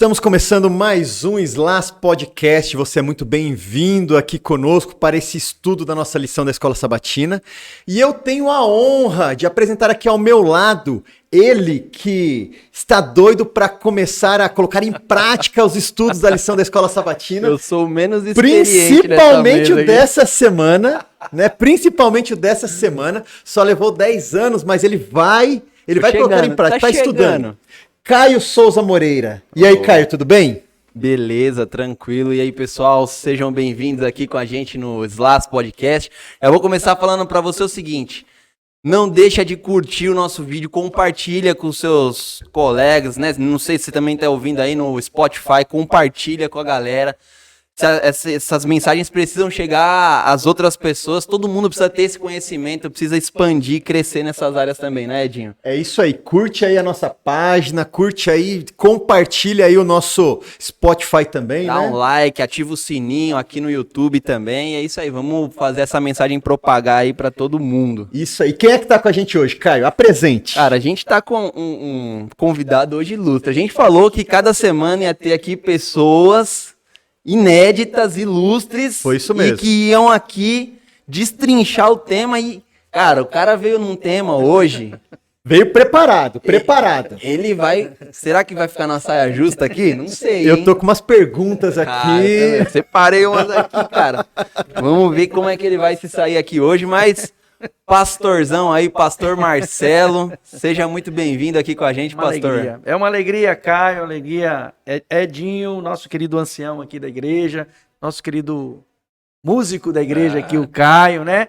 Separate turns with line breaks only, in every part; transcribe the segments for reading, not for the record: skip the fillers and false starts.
Estamos começando mais um SLAS Podcast. Você é muito bem-vindo aqui conosco para esse estudo da nossa lição da Escola Sabatina. E eu tenho a honra de apresentar aqui ao meu lado ele que está doido para começar a colocar em prática os estudos da lição da Escola Sabatina.
Eu sou o menos experiente
principalmente o dessa semana, né? Principalmente o dessa semana. Só levou 10 anos, mas ele vai colocar em prática. Tá estudando. Caio Souza Moreira. E aí, Caio, tudo bem?
Beleza, tranquilo. E aí, pessoal, sejam bem-vindos aqui com a gente no SLAS Podcast. Eu vou começar falando para você o seguinte: não deixa de curtir o nosso vídeo, compartilha com seus colegas, né? Não sei se você também tá ouvindo aí no Spotify, compartilha com a galera. Essas mensagens precisam chegar às outras pessoas, todo mundo precisa ter esse conhecimento, precisa expandir, crescer nessas áreas também, né, Edinho?
É isso aí, curte aí a nossa página, curte aí, compartilha aí o nosso Spotify também,
Dá um like, ativa o sininho aqui no YouTube também, é isso aí, vamos fazer essa mensagem propagar aí pra todo mundo.
Isso aí, quem é que tá com a gente hoje, Caio? Apresente.
Cara, a gente tá com um convidado hoje ilustre, a gente falou que cada semana ia ter aqui pessoas inéditas, ilustres.
Foi isso mesmo.
E que iam aqui destrinchar o tema e, cara, o cara veio num tema hoje.
Veio preparado.
Ele vai... Será que vai ficar na saia justa aqui? Não sei,
Eu tô com umas perguntas aqui.
Cara, separei umas aqui, cara. Vamos ver como é que ele vai se sair aqui hoje, mas... Pastorzão aí, Pastor Marcelo, seja muito bem-vindo aqui com a gente, pastor.
Alegria. É uma alegria, Caio, uma alegria, Edinho, nosso querido ancião aqui da igreja, nosso querido músico da igreja aqui, o Caio, né?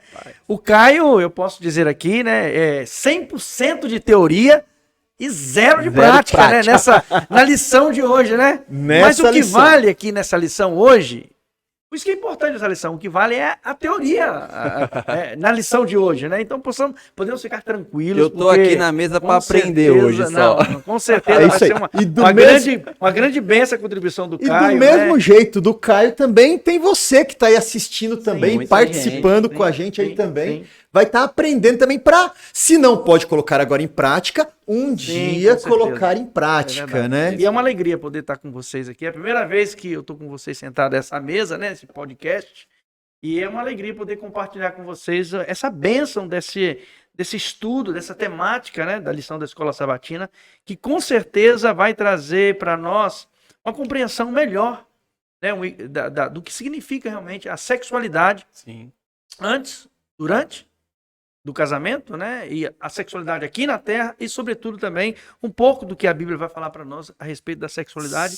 O Caio, eu posso dizer aqui, né, é 100% de teoria e zero de prática, né? Na lição de hoje, né? Mas o que vale aqui nessa lição hoje... Por isso que é importante essa lição, o que vale é a teoria na lição de hoje, né? Então podemos ficar tranquilos.
Eu tô aqui na mesa para aprender hoje só.
Não, com certeza vai ser uma grande bênção a contribuição do Caio.
E do mesmo jeito do Caio também tem você que está aí assistindo também, participando com a gente aí também. Vai estar aprendendo também para, se não pode colocar agora em prática, dia colocar em prática, né?
E é uma alegria poder estar com vocês aqui. É a primeira vez que eu estou com vocês sentado nessa mesa, né? Esse podcast. E é uma alegria poder compartilhar com vocês essa bênção desse estudo, dessa temática, né? Da lição da Escola Sabatina, que com certeza vai trazer para nós uma compreensão melhor, né? Do que significa realmente a sexualidade.
Sim.
Antes, durante... do casamento, né? E a sexualidade aqui na Terra e, sobretudo, também um pouco do que a Bíblia vai falar para nós a respeito da sexualidade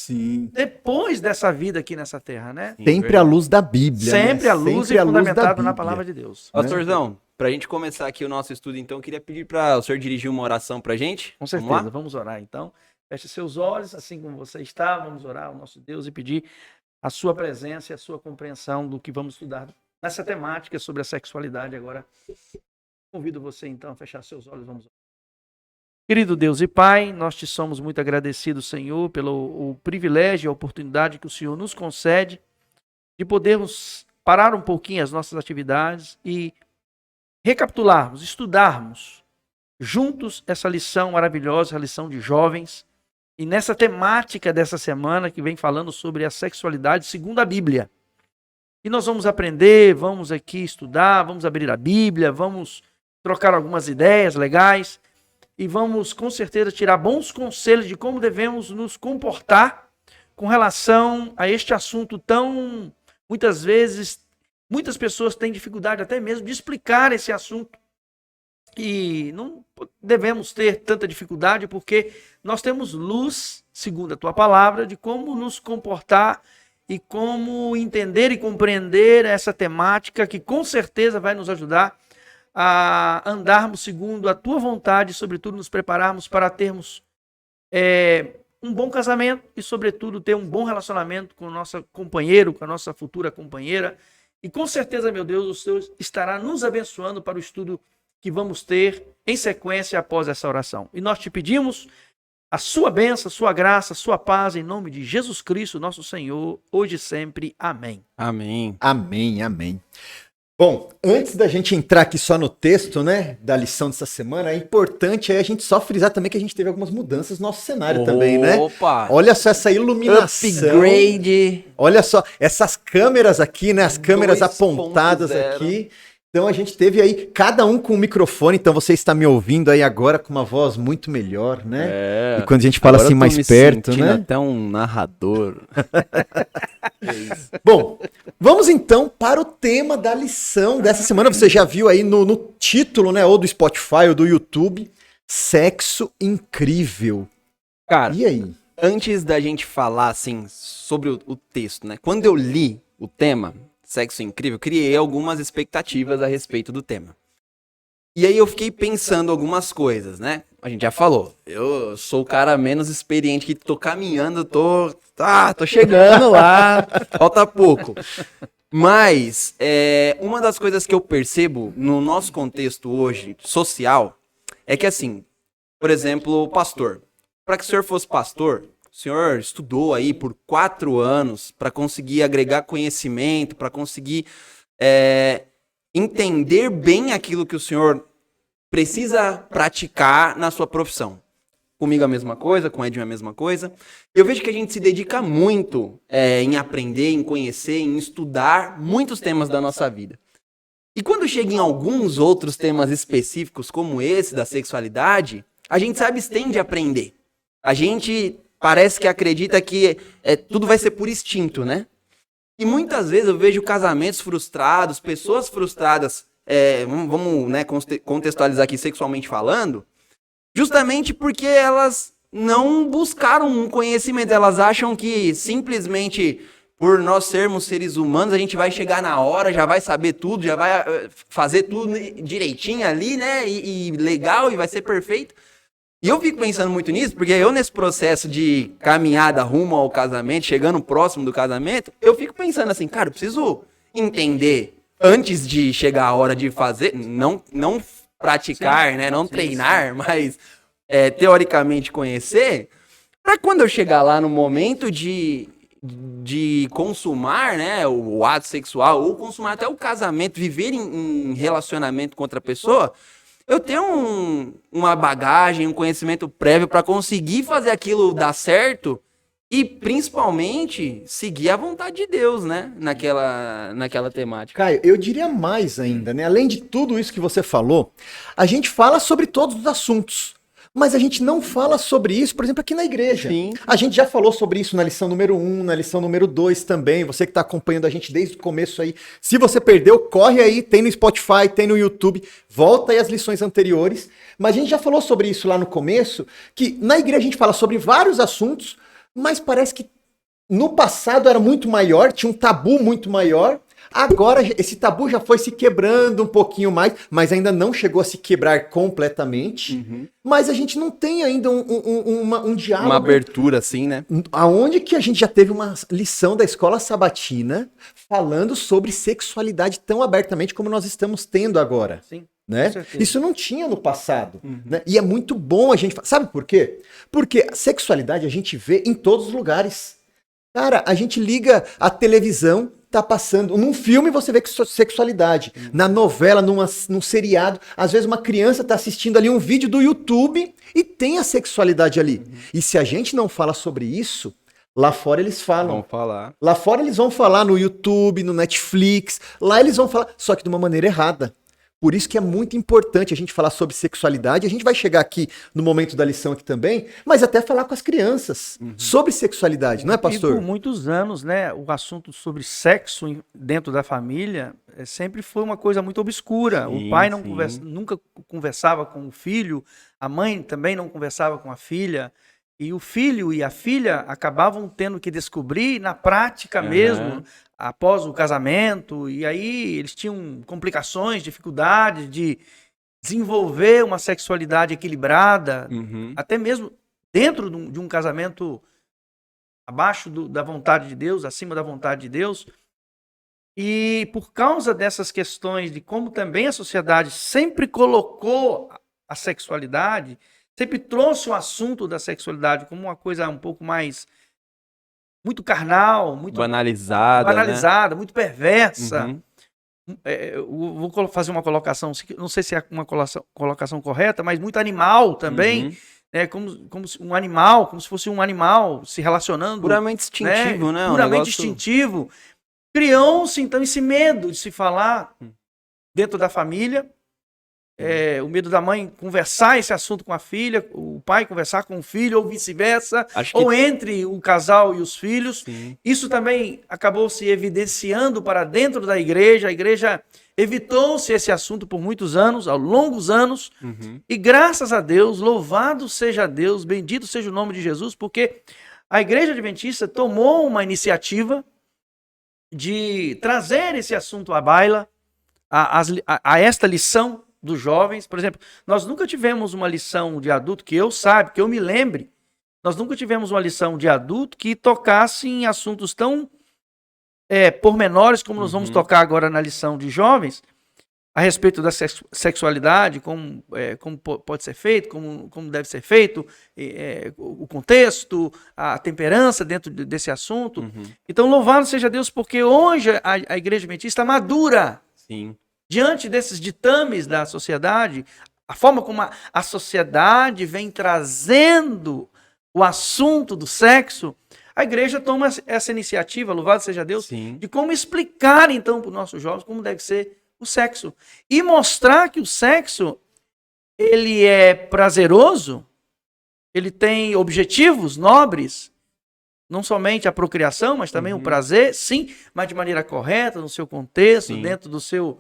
depois dessa vida aqui nessa Terra, né?
Sempre à luz da Bíblia.
Sempre à luz e fundamentado na palavra de Deus.
Pastorzão, pra gente começar aqui o nosso estudo, então, eu queria pedir para o senhor dirigir uma oração pra gente.
Com certeza, vamos orar então. Feche seus olhos, assim como você está, vamos orar ao nosso Deus e pedir a sua presença e a sua compreensão do que vamos estudar nessa temática sobre a sexualidade agora. Convido você, então, a fechar seus olhos. Vamos. Querido Deus e Pai, nós te somos muito agradecidos, Senhor, pelo privilégio e a oportunidade que o Senhor nos concede de podermos parar um pouquinho as nossas atividades e recapitularmos, estudarmos juntos essa lição maravilhosa, a lição de jovens, e nessa temática dessa semana que vem falando sobre a sexualidade segundo a Bíblia. E nós vamos aprender, vamos aqui estudar, vamos abrir a Bíblia, vamos trocar algumas ideias legais e vamos com certeza tirar bons conselhos de como devemos nos comportar com relação a este assunto tão, muitas vezes, muitas pessoas têm dificuldade até mesmo de explicar esse assunto e não devemos ter tanta dificuldade porque nós temos luz, segundo a tua palavra, de como nos comportar e como entender e compreender essa temática que com certeza vai nos ajudar a andarmos segundo a tua vontade e, sobretudo, nos prepararmos para termos um bom casamento e, sobretudo, ter um bom relacionamento com o nosso companheiro, com a nossa futura companheira. E, com certeza, meu Deus, o Senhor estará nos abençoando para o estudo que vamos ter em sequência após essa oração. E nós te pedimos a sua bênção, a sua graça, a sua paz, em nome de Jesus Cristo, nosso Senhor, hoje e sempre. Amém.
Amém.
Amém, amém. Bom, antes da gente entrar aqui só no texto, né, da lição dessa semana, é importante aí a gente só frisar também que a gente teve algumas mudanças no nosso cenário também, né?
Opa!
Olha só essa iluminação.
Upgrade!
Olha só, essas câmeras aqui, né, as câmeras
2.0.
apontadas aqui. Então a gente teve aí, cada um com um microfone, então você está me ouvindo aí agora com uma voz muito melhor, né?
É.
E quando a gente fala
Agora
assim
eu tô
mais
me
perto,
sentindo
né?
até um narrador.
Bom, vamos então para o tema da lição dessa semana. Você já viu aí no título, né, ou do Spotify ou do YouTube, Sexo Incrível.
Cara,
E aí?
antes da gente falar, assim, sobre o texto, né? Quando eu li o tema, Sexo Incrível, criei algumas expectativas a respeito do tema. E aí eu fiquei pensando algumas coisas, né? A gente já falou, eu sou o cara menos experiente que tô caminhando, tô chegando lá, falta pouco. Mas uma das coisas que eu percebo no nosso contexto hoje, social, é que assim, por exemplo, o pastor. Para que o senhor fosse pastor, o senhor estudou aí por 4 anos para conseguir agregar conhecimento, para conseguir entender bem aquilo que o senhor precisa praticar na sua profissão. Comigo a mesma coisa, com o Edwin a mesma coisa. Eu vejo que a gente se dedica muito em aprender, em conhecer, em estudar muitos temas da nossa vida. E quando chega em alguns outros temas específicos, como esse da sexualidade, a gente se abstém de aprender. A gente parece que acredita que tudo vai ser por instinto, né? E muitas vezes eu vejo casamentos frustrados, pessoas frustradas, vamos né, contextualizar aqui sexualmente falando, justamente porque elas não buscaram um conhecimento. Elas acham que simplesmente por nós sermos seres humanos, a gente vai chegar na hora, já vai saber tudo, já vai fazer tudo direitinho ali, né? E legal, e vai ser perfeito. E eu fico pensando muito nisso, porque eu nesse processo de caminhada rumo ao casamento, chegando próximo do casamento, eu fico pensando assim, cara, eu preciso entender antes de chegar a hora de fazer, não praticar, né, não treinar, mas teoricamente conhecer, para quando eu chegar lá no momento de consumar, né, o ato sexual, ou consumar até o casamento, viver em relacionamento com outra pessoa, eu tenho uma bagagem, um conhecimento prévio para conseguir fazer aquilo dar certo e, principalmente, seguir a vontade de Deus, né? Naquela temática.
Caio, eu diria mais ainda, né? Além de tudo isso que você falou, a gente fala sobre todos os assuntos. Mas a gente não fala sobre isso, por exemplo, aqui na igreja.
Sim.
A gente já falou sobre isso na lição número 1, na lição número 2 também. Você que está acompanhando a gente desde o começo aí. Se você perdeu, corre aí, tem no Spotify, tem no YouTube. Volta aí as lições anteriores. Mas a gente já falou sobre isso lá no começo, que na igreja a gente fala sobre vários assuntos, mas parece que no passado era muito maior, tinha um tabu muito maior. Agora esse tabu já foi se quebrando um pouquinho mais, mas ainda não chegou a se quebrar completamente.
Uhum.
Mas a gente não tem ainda um diálogo.
Uma abertura assim, né?
Aonde que a gente já teve uma lição da escola sabatina falando sobre sexualidade tão abertamente como nós estamos tendo agora.
Sim.
Né?
Com certeza.
Isso não tinha no passado. Né? E é muito bom a gente. Sabe por quê? Porque a sexualidade a gente vê em todos os lugares. Cara, a gente liga a televisão, tá passando. Num filme você vê que sexualidade. Na novela, num seriado, às vezes uma criança tá assistindo ali um vídeo do YouTube e tem a sexualidade ali. E se a gente não fala sobre isso, lá fora eles falam.
Vamos falar.
Lá fora eles vão falar no YouTube, no Netflix. Lá eles vão falar, só que de uma maneira errada. Por isso que é muito importante a gente falar sobre sexualidade. A gente vai chegar aqui no momento da lição aqui também, mas até falar com as crianças sobre sexualidade, não é,
E
pastor?
por muitos anos, né, o assunto sobre sexo dentro da família sempre foi uma coisa muito obscura.
Sim,
O pai
sim.
nunca conversava com o filho, a mãe também não conversava com a filha, e o filho e a filha acabavam tendo que descobrir na prática mesmo, após o casamento, e aí eles tinham complicações, dificuldades de desenvolver uma sexualidade equilibrada, até mesmo dentro de um casamento abaixo da vontade de Deus, acima da vontade de Deus. E por causa dessas questões de como também a sociedade sempre colocou a sexualidade, sempre trouxe o assunto da sexualidade como uma coisa um pouco mais muito carnal, muito
Banalizada,
banalizada, muito perversa. eu vou fazer uma colocação, não sei se é uma colocação correta, mas muito animal também, né? Como se um animal, como se fosse um animal se relacionando.
Puramente instintivo, né?
Puramente instintivo. Criou-se, então, esse medo de se falar dentro da família, o medo da mãe conversar esse assunto com a filha, o pai conversar com o filho, ou vice-versa, ou entre o casal e os filhos.
Sim.
Isso também acabou se evidenciando para dentro da igreja. A igreja evitou-se esse assunto por muitos anos, ao longos anos, e graças a Deus, louvado seja Deus, bendito seja o nome de Jesus, porque a igreja adventista tomou uma iniciativa de trazer esse assunto à baila, a esta lição dos jovens. Por exemplo, nós nunca tivemos uma lição de adulto, que eu me lembre, nós nunca tivemos uma lição de adulto que tocasse em assuntos tão pormenores como nós vamos tocar agora na lição de jovens, a respeito da sexualidade, como pode ser feito, como deve ser feito, o contexto, a temperança dentro desse assunto. Então, louvado seja Deus, porque hoje a igreja adventista madura.
Sim.
Diante desses ditames da sociedade, a forma como a sociedade vem trazendo o assunto do sexo, a igreja toma essa iniciativa, louvado seja Deus,
Sim.
de como explicar então para os nossos jovens como deve ser o sexo. E mostrar que o sexo, ele é prazeroso, ele tem objetivos nobres, não somente a procriação, mas também o prazer, sim, mas de maneira correta, no seu contexto,
Sim.
dentro do seu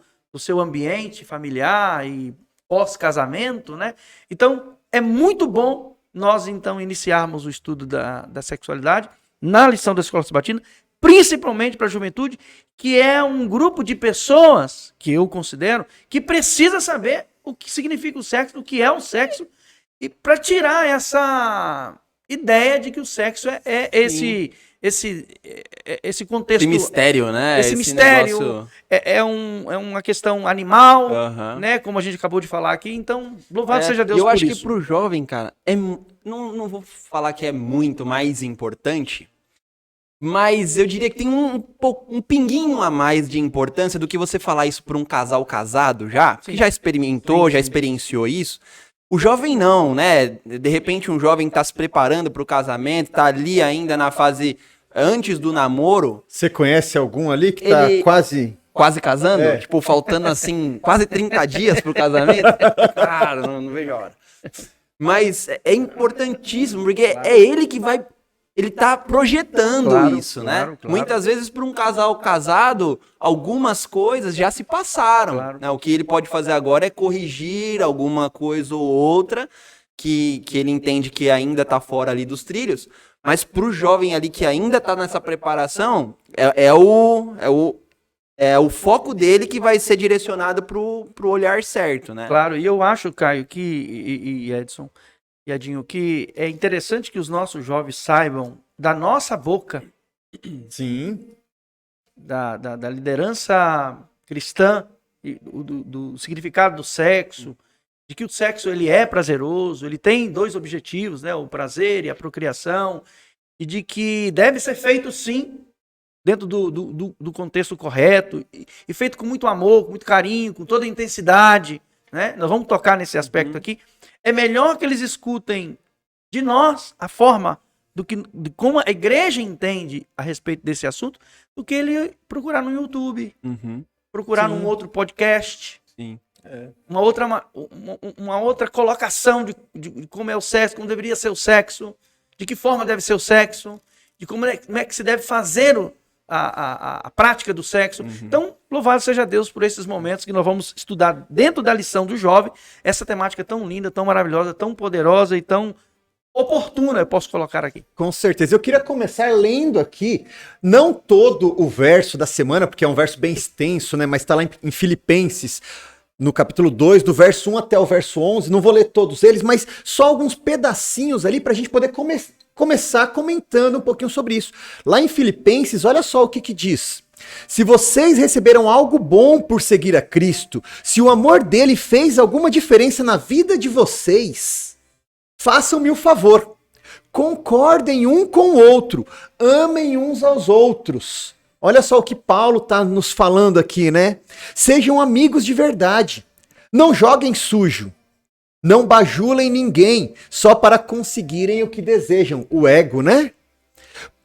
ambiente familiar e pós-casamento, né? Então, é muito bom nós, então, iniciarmos o estudo da sexualidade na lição da Escola Sabatina, principalmente para a juventude, que é um grupo de pessoas, que eu considero, que precisa saber o que significa o sexo, o que é o sexo, e para tirar essa ideia de que o sexo é esse contexto.
Esse mistério, né?
Esse mistério
negócio...
é uma questão animal,
Aham.
né? Como a gente acabou de falar aqui. Então, louvado seja Deus
eu
por
acho
isso.
que pro jovem, cara, não vou falar que é muito mais importante, mas eu diria que tem um pinguinho a mais de importância do que você falar isso para um casal casado já, que já experimentou, já experienciou isso. O jovem não, né? De repente um jovem tá se preparando para o casamento, tá ali ainda na fase antes do namoro.
Você conhece algum ali que tá
Quase casando?
É.
Tipo, faltando assim, quase 30 dias pro casamento? Cara, não vejo a hora. Mas é importantíssimo, porque é ele que vai... Ele tá projetando isso, né?
Claro.
Muitas vezes, para um casal casado, algumas coisas já se passaram.
Claro.
Né? O que ele pode fazer agora é corrigir alguma coisa ou outra que ele entende que ainda tá fora ali dos trilhos. Mas pro jovem ali que ainda tá nessa preparação, é o foco dele que vai ser direcionado pro olhar certo, né?
Claro, e eu acho, Caio, e Edson e Edinho, que é interessante que os nossos jovens saibam da nossa boca,
Sim.
da liderança cristã, do significado do sexo, de que o sexo ele é prazeroso, ele tem dois objetivos, né, o prazer e a procriação, e de que deve ser feito sim, dentro do contexto correto, e feito com muito amor, com muito carinho, com toda a intensidade, né? Nós vamos tocar nesse aspecto aqui. É melhor que eles escutem de nós a forma de como a igreja entende a respeito desse assunto, do que ele procurar no YouTube, procurar num outro podcast,
Sim.
uma outra colocação de como é o sexo, como deveria ser o sexo, de que forma deve ser o sexo, de como é que se deve fazer a prática do sexo. Então, louvado seja Deus por esses momentos que nós vamos estudar dentro da lição do jovem, essa temática tão linda, tão maravilhosa, tão poderosa e tão oportuna, eu posso colocar aqui.
Com certeza. Eu queria começar lendo aqui, não todo o verso da semana, porque é um verso bem extenso, né? Mas está lá em Filipenses, no capítulo 2, do verso 1 até o verso 11. Não vou ler todos eles, mas só alguns pedacinhos ali para a gente poder começar comentando um pouquinho sobre isso. Lá em Filipenses, olha só o que diz. Se vocês receberam algo bom por seguir a Cristo, se o amor dele fez alguma diferença na vida de vocês, façam-me o favor. Concordem um com o outro. Amem uns aos outros. Olha só o que Paulo está nos falando aqui, né? Sejam amigos de verdade. Não joguem sujo. Não bajulem ninguém só para conseguirem o que desejam. O ego, né?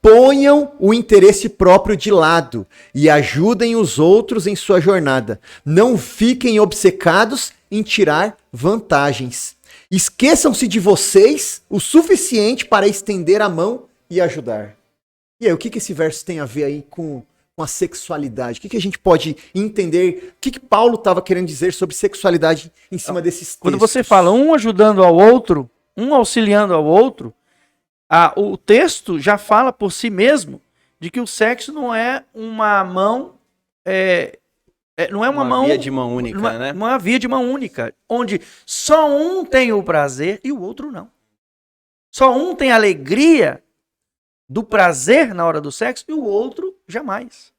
Ponham o interesse próprio de lado e ajudem os outros em sua jornada. Não fiquem obcecados em tirar vantagens. Esqueçam-se de vocês o suficiente para estender a mão e ajudar. E aí, o que esse verso tem a ver aí com a sexualidade? O que a gente pode entender? O que Paulo estava querendo dizer sobre sexualidade em cima desses textos?
Quando você fala um ajudando ao outro, um auxiliando ao outro, o texto já fala por si mesmo de que o sexo não é uma mão... não é uma
via de mão única, né?
Uma via de mão única, onde só um tem o prazer e o outro não. Só um tem alegria do prazer na hora do sexo e o outro jamais.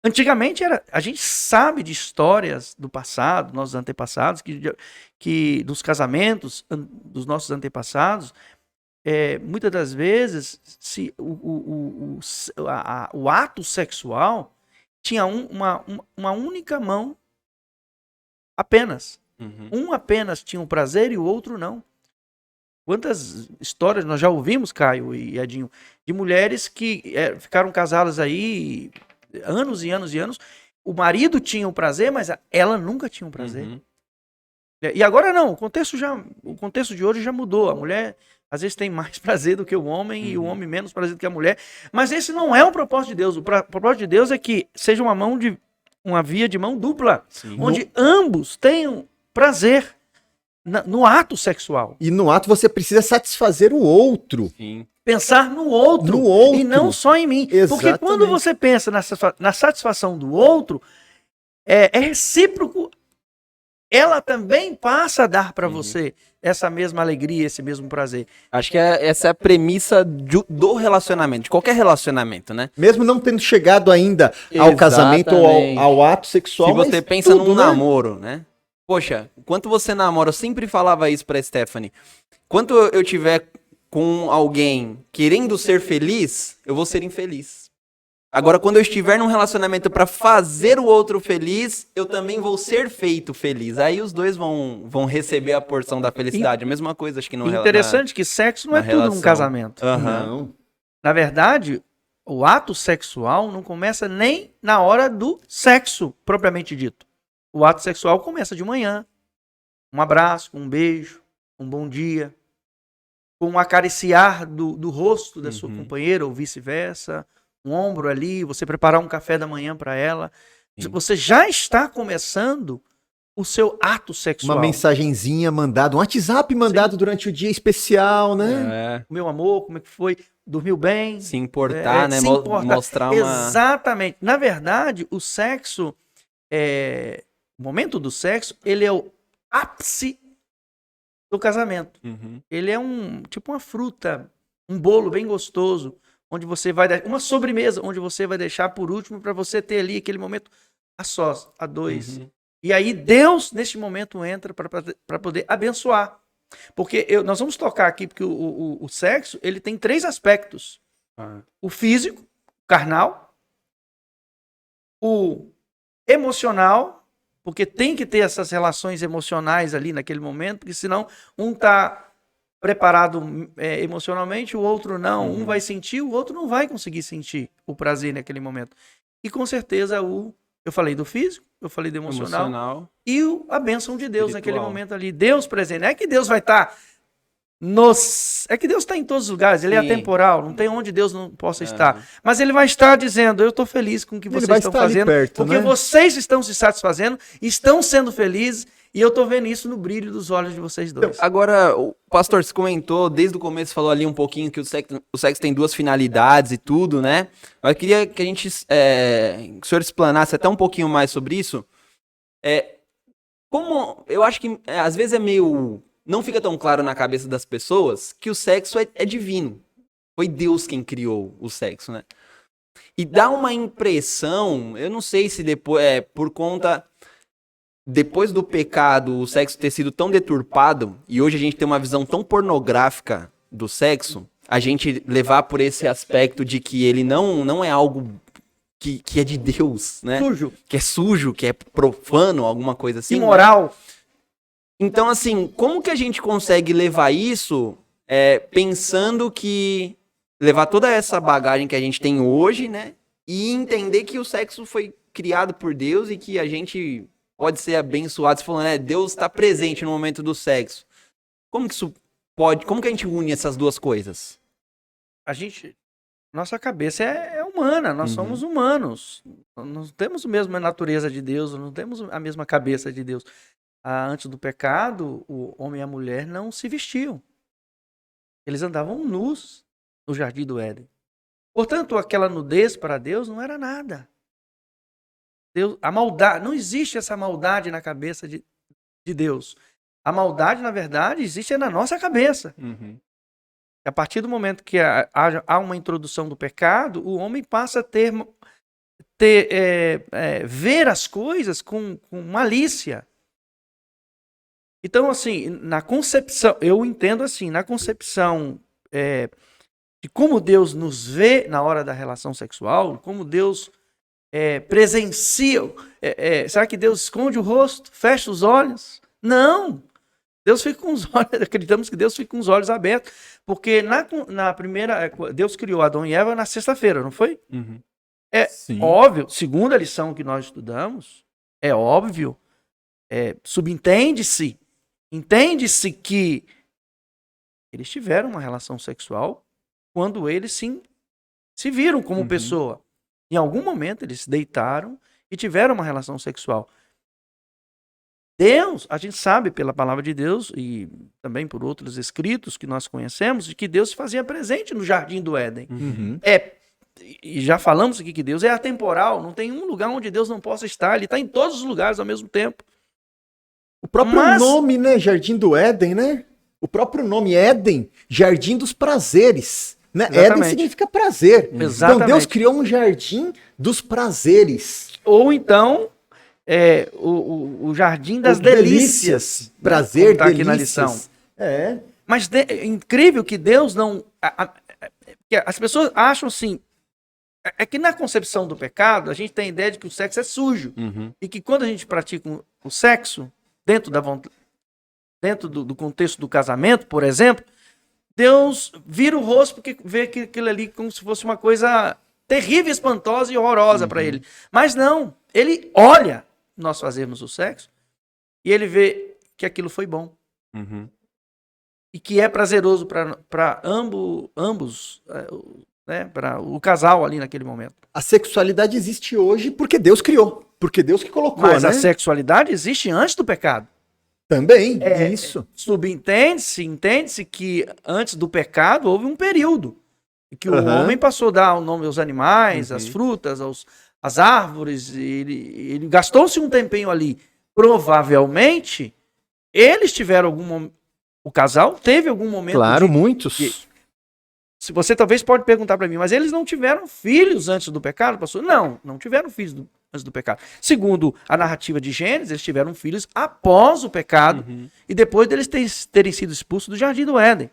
Antigamente a gente sabe de histórias do passado, nossos antepassados, que dos casamentos dos nossos antepassados, muitas das vezes o ato sexual tinha uma única mão apenas. Um apenas tinha o prazer e o outro não. Quantas histórias nós já ouvimos, Caio e Edinho, de mulheres que ficaram casadas aí anos e anos e anos. O marido tinha o prazer, mas ela nunca tinha o prazer. E agora não, o contexto de hoje já mudou. A mulher às vezes tem mais prazer do que o homem e o homem menos prazer do que a mulher. Mas esse não é o propósito de Deus. O propósito de Deus é que seja uma via de mão dupla, onde ambos tenham prazer no ato sexual.
E no ato você precisa satisfazer o outro.
Sim.
Pensar no outro e não só em mim.
Exatamente.
Porque quando você pensa na satisfação do outro, é recíproco. Ela também passa a dar para você essa mesma alegria, esse mesmo prazer.
Acho que essa é a premissa do relacionamento, de qualquer relacionamento, né?
Mesmo não tendo chegado ainda ao casamento ou ao ato sexual.
Se você pensa num namoro, né? Poxa, enquanto você namora, eu sempre falava isso pra Stephanie. Enquanto eu tiver com alguém querendo ser feliz, eu vou ser infeliz. Agora, quando eu estiver num relacionamento pra fazer o outro feliz, eu também vou ser feito feliz. Aí os dois vão receber a porção da felicidade. A mesma coisa, acho que no
Interessante que sexo não é tudo num casamento.
Não.
Na verdade, o ato sexual não começa nem na hora do sexo, propriamente dito. O ato sexual começa de manhã. Um abraço, um beijo, um bom dia. Com um acariciar do rosto da sua companheira ou vice-versa. Um ombro ali, você preparar um café da manhã para ela. Você já está começando o seu ato sexual.
Uma mensagenzinha mandada, um WhatsApp mandado durante o dia especial, né?
Meu amor, como é que foi? Dormiu bem?
Se importar, né?
Se importar.
Mostrar uma...
Exatamente. Na verdade, o sexo, o momento do sexo, ele é o ápice do casamento. Ele é tipo uma fruta, um bolo bem gostoso, onde você vai dar uma sobremesa, onde você vai deixar por último para você ter ali aquele momento a sós, a dois. E aí Deus, neste momento, entra para poder abençoar. Porque nós vamos tocar aqui, porque o sexo, ele tem 3 aspectos. O físico, carnal. O emocional, porque tem que ter essas relações emocionais ali naquele momento, porque senão um está preparado emocionalmente, o outro não. Um vai sentir, o outro não vai conseguir sentir o prazer naquele momento. E com certeza eu falei do físico, eu falei do emocional. E a bênção de Deus naquele momento ali. Deus presente. Não é que Deus vai estar é que Deus está em todos os lugares, ele é atemporal, não tem onde Deus não possa estar. Mas ele vai estar dizendo, eu estou feliz com o que vocês estão fazendo, perto, porque vocês estão se satisfazendo, estão sendo felizes, e eu estou vendo isso no brilho dos olhos de vocês dois.
Agora, o pastor se comentou, desde o começo falou ali um pouquinho que o sexo tem 2 finalidades e tudo, né? Mas eu queria que que o senhor explanasse até um pouquinho mais sobre isso. Como eu acho que às vezes não fica tão claro na cabeça das pessoas que o sexo é divino. Foi Deus quem criou o sexo, né? E dá uma impressão, eu não sei se depois por conta... Depois do pecado, o sexo ter sido tão deturpado, e hoje a gente tem uma visão tão pornográfica do sexo, a gente levar por esse aspecto de que ele não é algo que é de Deus, né?
Sujo,
Que é sujo, que é profano, alguma coisa assim.
imoral.
Então, assim, como que a gente consegue levar isso pensando que... levar toda essa bagagem que a gente tem hoje, né? E entender que o sexo foi criado por Deus e que a gente pode ser abençoado. Você falou, né? Deus está presente no momento do sexo. Como que isso pode... Como que a gente une essas duas coisas?
Nossa cabeça é humana, nós somos humanos. Nós não temos a mesma natureza de Deus, não temos a mesma cabeça de Deus. Antes do pecado, o homem e a mulher não se vestiam. Eles andavam nus no jardim do Éden. Portanto, aquela nudez para Deus não era nada. A maldade, não existe essa maldade na cabeça de Deus. A maldade, na verdade, existe na nossa cabeça. A partir do momento que há uma introdução do pecado, o homem passa a ver as coisas com malícia. Então, assim, na concepção, eu entendo assim, na concepção de como Deus nos vê na hora da relação sexual, como Deus presencia. Será que Deus esconde o rosto, fecha os olhos? Não! Deus fica com os olhos, acreditamos que Deus fica com os olhos abertos, porque na primeira, Deus criou Adão e Eva na sexta-feira, não foi?
Sim.
Óbvio, segundo a lição que nós estudamos, é óbvio, entende-se que eles tiveram uma relação sexual quando eles se viram como pessoa. Em algum momento eles se deitaram e tiveram uma relação sexual. Deus, a gente sabe pela palavra de Deus e também por outros escritos que nós conhecemos, de que Deus se fazia presente no jardim do Éden. E já falamos aqui que Deus é atemporal, não tem um lugar onde Deus não possa estar, ele está em todos os lugares ao mesmo tempo.
O próprio nome, né? Jardim do Éden, né? O próprio nome Éden, Jardim dos Prazeres. Né? Éden significa prazer.
Exatamente.
Então Deus criou um jardim dos prazeres.
Ou então o jardim das delícias.
Prazer,
tá aqui na lição. Mas é incrível que Deus não... que as pessoas acham assim... É que na concepção do pecado, a gente tem a ideia de que o sexo é sujo. E que quando a gente pratica o sexo, dentro do contexto do casamento, por exemplo, Deus vira o rosto porque vê aquilo ali como se fosse uma coisa terrível, espantosa e horrorosa para ele. Mas não, ele olha nós fazermos o sexo e ele vê que aquilo foi bom. E que é prazeroso para ambos, né, para o casal ali naquele momento.
A sexualidade existe hoje porque Deus criou, porque Deus que colocou,
mas
né?
A sexualidade existe antes do pecado.
Também, isso.
Entende-se que antes do pecado houve um período em que o homem passou a dar o nome aos animais, às frutas, às árvores, ele gastou-se um tempinho ali. Provavelmente, eles tiveram o casal teve algum momento...
Claro, muitos.
Se você talvez pode perguntar para mim, mas eles não tiveram filhos antes do pecado, pastor? Não tiveram filhos antes do pecado. Segundo a narrativa de Gênesis, eles tiveram filhos após o pecado e depois deles terem sido expulsos do jardim do Éden.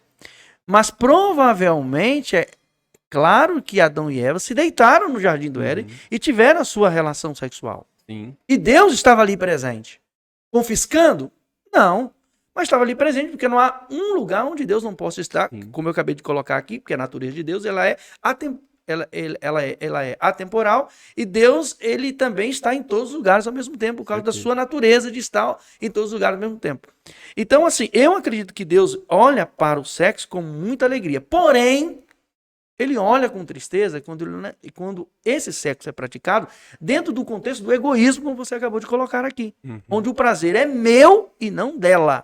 Mas provavelmente é claro que Adão e Eva se deitaram no jardim do Éden e tiveram a sua relação sexual. E Deus estava ali presente. Confiscando? Não. Mas estava ali presente, porque não há um lugar onde Deus não possa estar, como eu acabei de colocar aqui, porque a natureza de Deus ela é atemporal, e Deus ele também está em todos os lugares ao mesmo tempo, por causa da sua natureza de estar em todos os lugares ao mesmo tempo. Então, assim, eu acredito que Deus olha para o sexo com muita alegria, porém, ele olha com tristeza quando esse sexo é praticado dentro do contexto do egoísmo, como você acabou de colocar aqui. Onde o prazer é meu e não dela.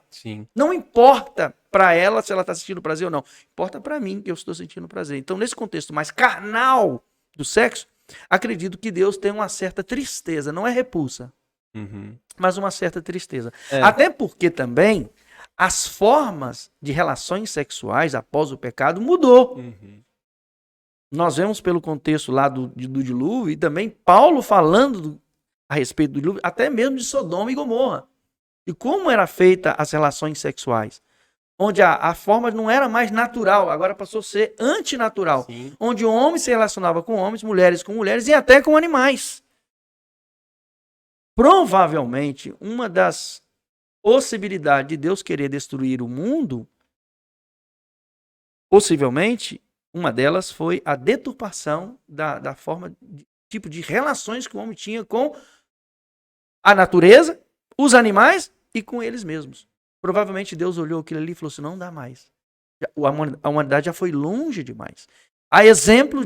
Não importa para ela se ela está sentindo prazer ou não. Importa para mim que eu estou sentindo prazer. Então, nesse contexto mais carnal do sexo, acredito que Deus tem uma certa tristeza. Não é repulsa, mas uma certa tristeza. Até porque também as formas de relações sexuais após o pecado mudou. Nós vemos pelo contexto lá do dilúvio e também Paulo falando a respeito do dilúvio, até mesmo de Sodoma e Gomorra. E como eram feitas as relações sexuais. onde a forma não era mais natural, agora passou a ser antinatural.
Sim.
Onde o homem se relacionava com homens, mulheres com mulheres e até com animais. Provavelmente, uma das possibilidades de Deus querer destruir o mundo, possivelmente, uma delas foi a deturpação da forma, tipo de relações que o homem tinha com a natureza, os animais e com eles mesmos. Provavelmente Deus olhou aquilo ali e falou assim, não dá mais. A humanidade já foi longe demais. Há exemplo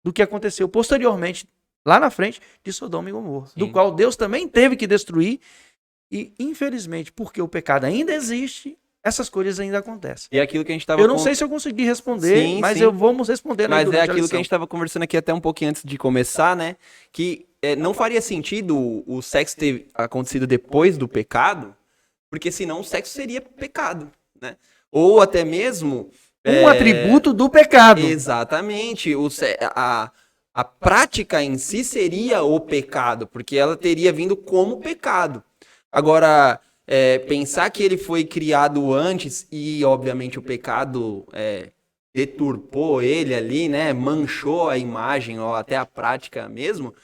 do que aconteceu posteriormente, lá na frente, de Sodoma e Gomorra, do qual Deus também teve que destruir. E, infelizmente, porque o pecado ainda existe, essas coisas ainda acontecem.
E aquilo que a gente estava...
Eu não sei se eu consegui responder, mas vamos responder.
Mas é aquilo que a gente estava conversando aqui até um pouquinho antes de começar, né? Que não faria sentido o sexo ter acontecido depois do pecado, porque senão o sexo seria pecado, né? Ou até mesmo...
um atributo do pecado.
Exatamente. A prática em si seria o pecado, porque ela teria vindo como pecado. Agora, pensar que ele foi criado antes e, obviamente, o pecado deturpou ele ali, né? Manchou a imagem, ou até a prática mesmo,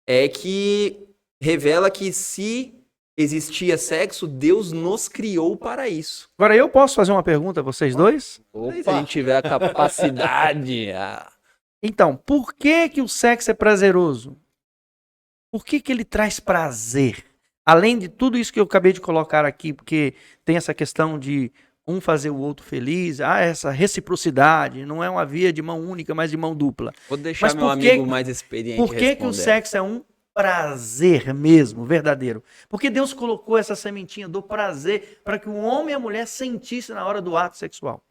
é que revela que se existia sexo, Deus nos criou para isso.
Agora, eu posso fazer uma pergunta a vocês dois?
Se a gente tiver a capacidade...
Então, por que o sexo é prazeroso? Por que ele traz prazer? Além de tudo isso que eu acabei de colocar aqui, porque tem essa questão de um fazer o outro feliz, essa reciprocidade, não é uma via de mão única, mas de mão dupla.
Vou deixar meu amigo mais experiente
Por que o sexo é um prazer mesmo, verdadeiro? Porque Deus colocou essa sementinha do prazer para que o homem e a mulher sentissem na hora do ato sexual.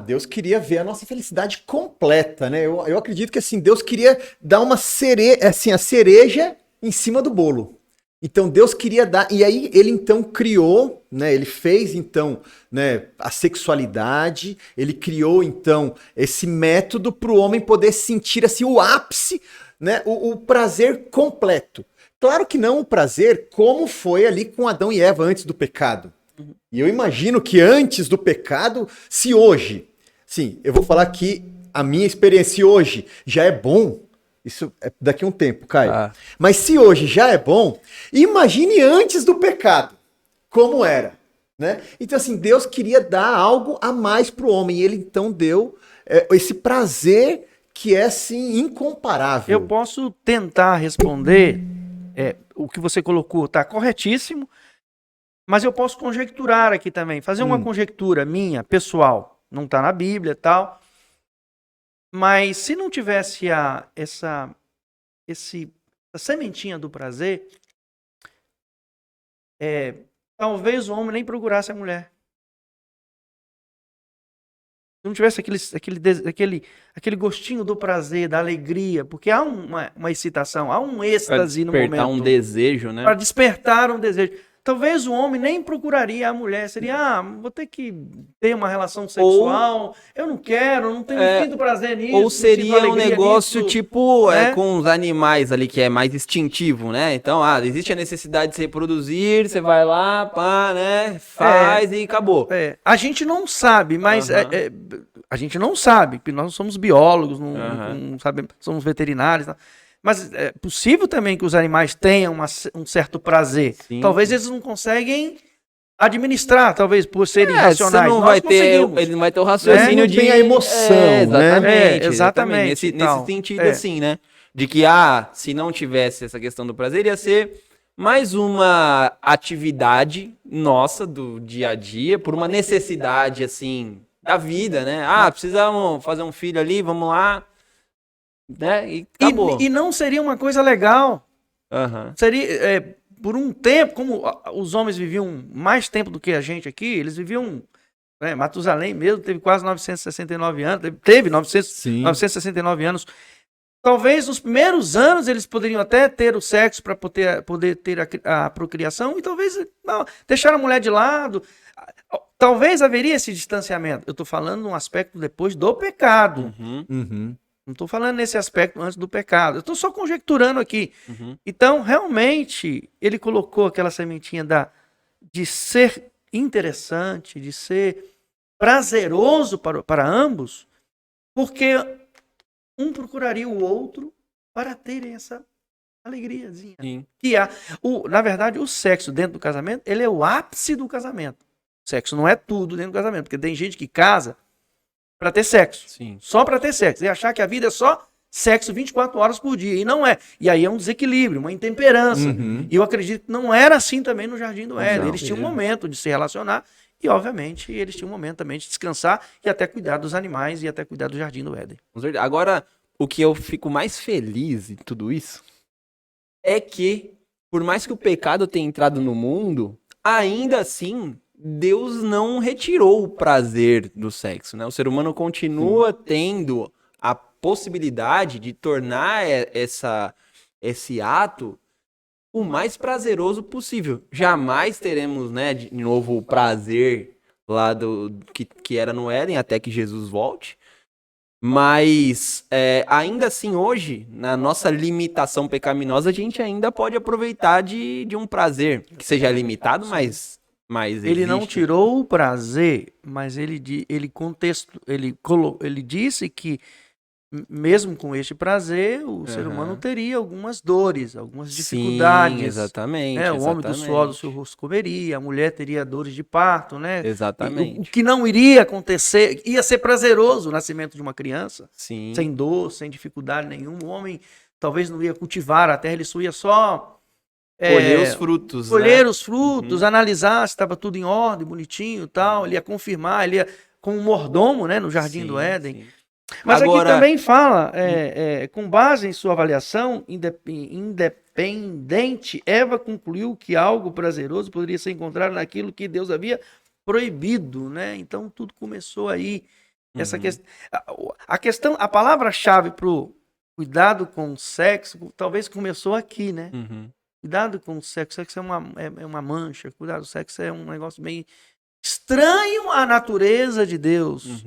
Deus queria ver a nossa felicidade completa, né? Eu acredito que assim, Deus queria dar uma a cereja em cima do bolo. Então Deus queria dar, e aí ele então criou, né? Ele fez então, né, a sexualidade, ele criou então esse método para o homem poder sentir assim o ápice, né? O prazer completo. Claro que não o prazer como foi ali com Adão e Eva antes do pecado. E eu imagino que antes do pecado, se hoje, sim, eu vou falar que a minha experiência hoje já é bom, isso é daqui a um tempo, Caio. Mas se hoje já é bom, imagine antes do pecado, como era, né? Então assim, Deus queria dar algo a mais para o homem, e ele então deu esse prazer que é assim incomparável.
Eu posso tentar responder, o que você colocou está corretíssimo, mas eu posso conjecturar aqui também, fazer uma conjectura minha, pessoal, não está na Bíblia e tal, mas se não tivesse essa sementinha do prazer, talvez o homem nem procurasse a mulher. Se não tivesse aquele gostinho do prazer, da alegria, porque há uma excitação, há um êxtase no momento.
Para despertar um desejo, né?
Para despertar um desejo. Talvez o homem nem procuraria a mulher, seria, vou ter que ter uma relação sexual, eu não quero, não tenho sinto prazer nisso.
Ou seria um negócio
nisso,
tipo com os animais ali, que é mais instintivo, né? Então, existe a necessidade de se reproduzir, você vai lá, pá, né? Faz e acabou.
A gente não sabe, mas a gente não sabe, porque nós somos biólogos, não sabemos, somos veterinários, tá? Mas é possível também que os animais tenham um certo prazer. Sim. Talvez eles não conseguem administrar, talvez por serem irracionais.
Ele não vai ter o raciocínio de...
Tem a emoção,
né?
Exatamente.
Nesse sentido, assim, né? De que, se não tivesse essa questão do prazer, ia ser mais uma atividade nossa do dia a dia, por uma necessidade, assim, da vida, né? Precisamos fazer um filho ali, vamos lá. Né? E acabou.
E não seria uma coisa legal.
Seria,
por um tempo, como os homens viviam mais tempo do que a gente aqui, eles viviam, Matusalém mesmo teve quase 969 anos, teve 969 anos. Talvez nos primeiros anos eles poderiam até ter o sexo para poder ter a procriação, e talvez não, deixar a mulher de lado. Talvez haveria esse distanciamento. Eu estou falando num aspecto depois do pecado. Não estou falando nesse aspecto antes do pecado. Eu estou só conjecturando aqui. Então, realmente, ele colocou aquela sementinha de ser interessante, de ser prazeroso para ambos, porque um procuraria o outro para terem essa alegriazinha.
Sim.
Que na verdade, o sexo dentro do casamento, ele é o ápice do casamento. O sexo não é tudo dentro do casamento, porque tem gente que casa para ter sexo.
Sim.
Só para ter sexo. E achar que a vida é só sexo 24 horas por dia. E não é. E aí é um desequilíbrio, uma intemperança.
Uhum.
E eu acredito que não era assim também no Jardim do Éden.
Não,
Eles tinham um momento de se relacionar e, obviamente, eles tinham um momento também de descansar e até cuidar dos animais e até cuidar do Jardim do Éden.
Agora, o que eu fico mais feliz em tudo isso é que, por mais que o pecado tenha entrado no mundo, ainda assim, Deus não retirou o prazer do sexo, né? O ser humano continua tendo a possibilidade de tornar esse ato o mais prazeroso possível. Jamais teremos, né, de novo o prazer lá que era no Éden, até que Jesus volte. Mas ainda assim hoje, na nossa limitação pecaminosa, a gente ainda pode aproveitar de um prazer que seja limitado, mas
Ele não
existe.
tirou o prazer, mas ele disse que mesmo com este prazer, o ser humano teria algumas dores, algumas dificuldades.
Sim, exatamente.
Né? O homem do suor do seu rosto comeria, a mulher teria dores de parto, né?
Exatamente.
O que não iria acontecer, ia ser prazeroso o nascimento de uma criança,
Sim.
sem dor, sem dificuldade nenhuma. O homem talvez não ia cultivar a terra, ele só ia só
colher os frutos.
Colher
né?
os frutos, analisar se estava tudo em ordem, bonitinho e tal. Ele ia confirmar, ele ia como mordomo, né, no Jardim do Éden.
Sim.
Mas
Agora,
aqui também fala, com base em sua avaliação independente, Eva concluiu que algo prazeroso poderia ser encontrado naquilo que Deus havia proibido, né? Então tudo começou aí. Essa questão, a palavra-chave para o cuidado com o sexo, talvez começou aqui, né? Cuidado com o sexo é uma mancha, cuidado com o sexo é um negócio meio estranho à natureza de Deus.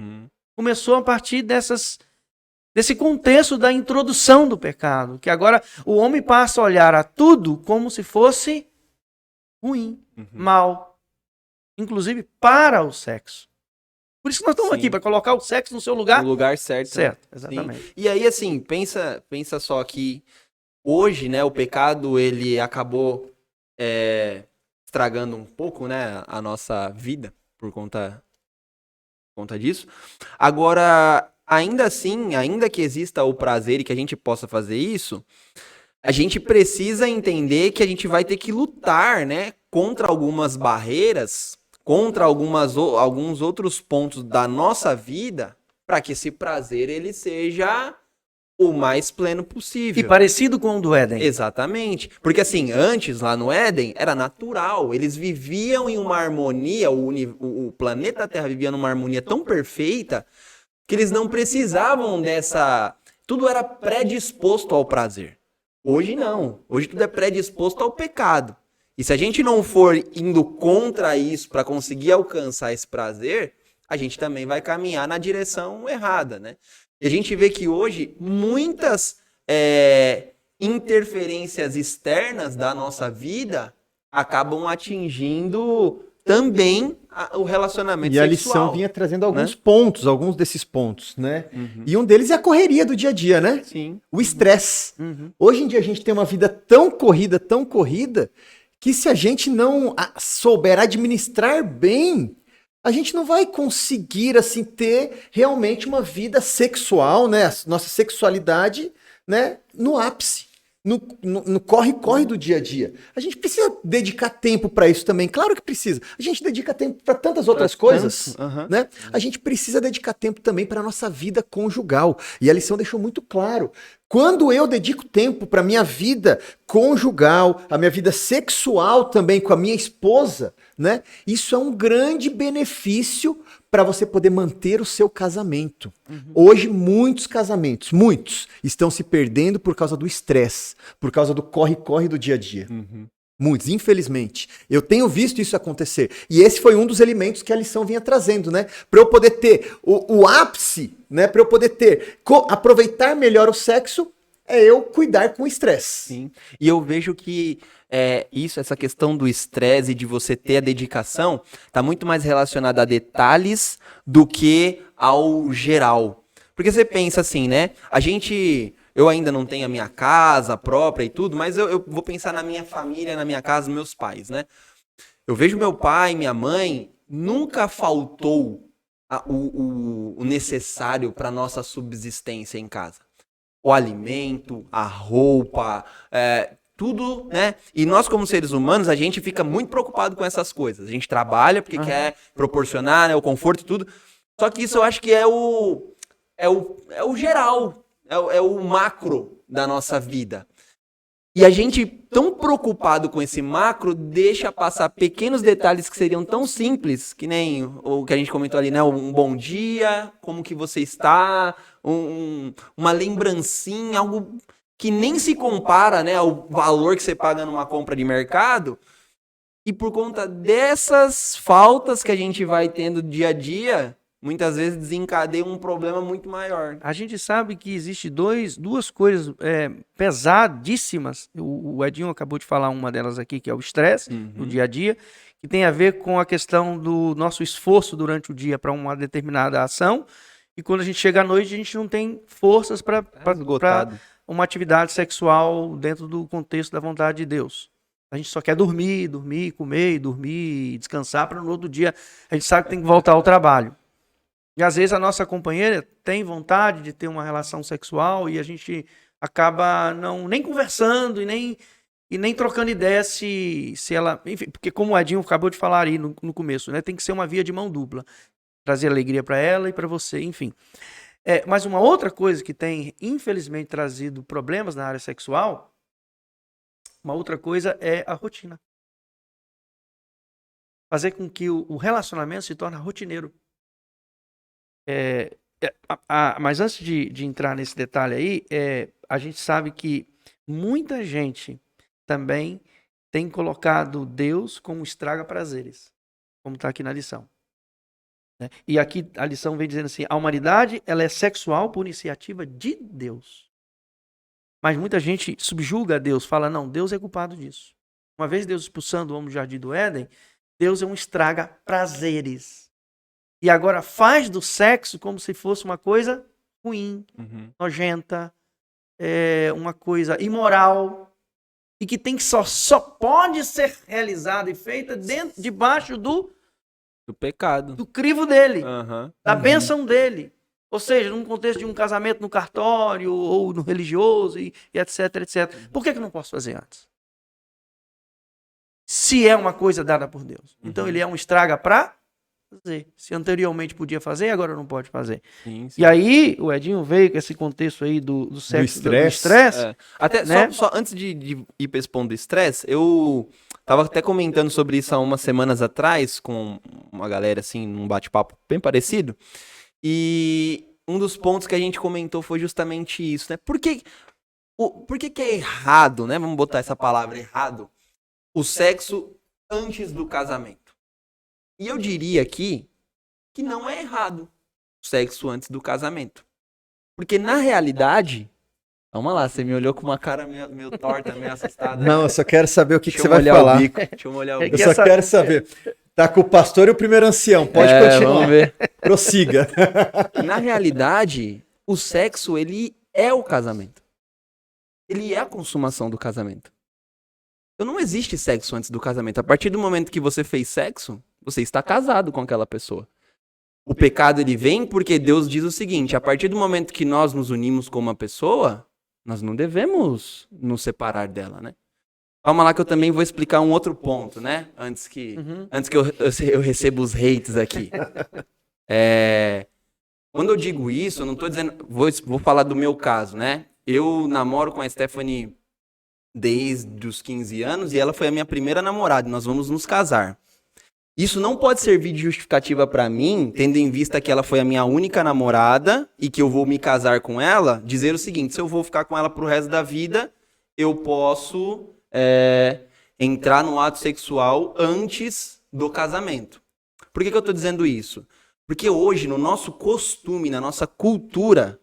Começou a partir desse contexto da introdução do pecado, que agora o homem passa a olhar a tudo como se fosse ruim, mal, inclusive para o sexo. Por isso que nós estamos aqui, para colocar o sexo no seu lugar.
No lugar certo.
Certo, exatamente.
Sim. E aí, assim, pensa só que hoje, né, o pecado, ele acabou estragando um pouco, né, a nossa vida por conta disso. Agora, ainda assim, ainda que exista o prazer e que a gente possa fazer isso, a gente precisa entender que a gente vai ter que lutar, né, contra algumas barreiras, contra alguns outros pontos da nossa vida, para que esse prazer ele seja o mais pleno possível.
E parecido com o do Éden.
Exatamente. Porque assim, antes lá no Éden era natural, eles viviam em uma harmonia, o planeta Terra vivia numa harmonia tão perfeita que eles não precisavam tudo era predisposto ao prazer. Hoje não. Hoje tudo é predisposto ao pecado. E se a gente não for indo contra isso para conseguir alcançar esse prazer, a gente também vai caminhar na direção errada, né? E a gente vê que hoje muitas interferências externas da nossa vida acabam atingindo também o relacionamento
sexual. E a lição vinha trazendo alguns desses pontos, né? E um deles é a correria do dia a dia, né?
Sim.
O estresse. Hoje em dia a gente tem uma vida tão corrida, que se a gente não souber administrar bem, a gente não vai conseguir, assim, ter realmente uma vida sexual, né? Nossa sexualidade, né? No ápice, no corre-corre do dia a dia. A gente precisa dedicar tempo para isso também. Claro que precisa. A gente dedica tempo para tantas outras coisas, né? A gente precisa dedicar tempo também para nossa vida conjugal. E a lição deixou muito claro. Quando eu dedico tempo para minha vida conjugal, a minha vida sexual também com a minha esposa, né? Isso é um grande benefício para você poder manter o seu casamento. Hoje, muitos casamentos, estão se perdendo por causa do estresse, por causa do corre-corre do dia a dia. Muitos, infelizmente. Eu tenho visto isso acontecer. E esse foi um dos elementos que a lição vinha trazendo, né? Para eu poder ter o ápice, né? Para eu poder aproveitar melhor o sexo, é eu cuidar com o estresse.
Sim. E eu vejo que essa questão do estresse e de você ter a dedicação, tá muito mais relacionada a detalhes do que ao geral. Porque você pensa assim, né? Eu ainda não tenho a minha casa própria e tudo, mas eu vou pensar na minha família, na minha casa, nos meus pais, né? Eu vejo meu pai, minha mãe, nunca faltou o necessário para nossa subsistência em casa. O alimento, a roupa, tudo, né? E nós, como seres humanos, a gente fica muito preocupado com essas coisas. A gente trabalha porque quer proporcionar, né, o conforto e tudo. Só que isso eu acho que é o geral, é o macro da nossa vida. E a gente, tão preocupado com esse macro, deixa passar pequenos detalhes que seriam tão simples, que nem o que a gente comentou ali, né? Um bom dia, como que você está, uma lembrancinha, algo que nem se compara, né, ao valor que você paga numa compra de mercado. E por conta dessas faltas que a gente vai tendo dia a dia, muitas vezes desencadeia um problema muito maior.
A gente sabe que existe duas coisas pesadíssimas. O Edinho acabou de falar uma delas aqui, que é o estresse no dia a dia, que tem a ver com a questão do nosso esforço durante o dia para uma determinada ação. E quando a gente chega à noite, a gente não tem forças para uma atividade sexual dentro do contexto da vontade de Deus. A gente só quer dormir, comer, descansar, para no outro dia a gente sabe que tem que voltar ao trabalho. E às vezes a nossa companheira tem vontade de ter uma relação sexual e a gente acaba nem conversando e nem trocando ideia se ela... Enfim, porque como o Edinho acabou de falar aí no começo, né, tem que ser uma via de mão dupla. Trazer alegria para ela e para você, enfim. Mas uma outra coisa que tem, infelizmente, trazido problemas na área sexual, uma outra coisa é a rotina. Fazer com que o relacionamento se torne rotineiro. Mas antes de entrar nesse detalhe aí, a gente sabe que muita gente também tem colocado Deus como estraga prazeres, como está aqui na lição. Né? E aqui a lição vem dizendo assim, a humanidade ela é sexual por iniciativa de Deus. Mas muita gente subjuga Deus, fala, não, Deus é culpado disso. Uma vez Deus expulsando o homem do jardim do Éden, Deus é um estraga prazeres. E agora faz do sexo como se fosse uma coisa ruim, nojenta, uma coisa imoral, e que tem que só pode ser realizada e feita debaixo do
pecado,
do crivo dele, da bênção dele. Ou seja, num contexto de um casamento no cartório ou no religioso e etc, etc. Por que eu não posso fazer antes? Se é uma coisa dada por Deus. Então ele é um estraga pra fazer. Se anteriormente podia fazer, agora não pode fazer. Sim. E aí, o Edinho veio com esse contexto aí do sexo, do estresse.
Até, né? só antes de ir para esse ponto do estresse, eu tava até comentando sobre isso há umas semanas atrás, com uma galera assim, num bate-papo bem parecido, e um dos pontos que a gente comentou foi justamente isso, né? Por que é errado, né? Vamos botar essa palavra errado, o sexo antes do casamento. E eu diria aqui que não é errado o sexo antes do casamento. Porque na realidade... Vamos lá, você me olhou com uma cara meio torta, meio assustada.
Não, eu só quero saber o que você vai falar.
Deixa eu molhar o bico.
Eu só quero saber. Tá com o pastor e o primeiro ancião. Pode continuar.
Vamos ver.
Prossiga.
Na realidade, o sexo, ele é o casamento. Ele é a consumação do casamento. Então não existe sexo antes do casamento. A partir do momento que você fez sexo, você está casado com aquela pessoa. O pecado, ele vem porque Deus diz o seguinte, a partir do momento que nós nos unimos com uma pessoa, nós não devemos nos separar dela, né? Calma lá que eu também vou explicar um outro ponto, né? Antes que eu receba os hates aqui. Quando eu digo isso, eu não estou dizendo... Vou falar do meu caso, né? Eu namoro com a Stephanie desde os 15 anos e ela foi a minha primeira namorada. Nós vamos nos casar. Isso não pode servir de justificativa para mim, tendo em vista que ela foi a minha única namorada e que eu vou me casar com ela, dizer o seguinte, se eu vou ficar com ela pro resto da vida, eu posso entrar no ato sexual antes do casamento. Por que eu estou dizendo isso? Porque hoje, no nosso costume, na nossa cultura,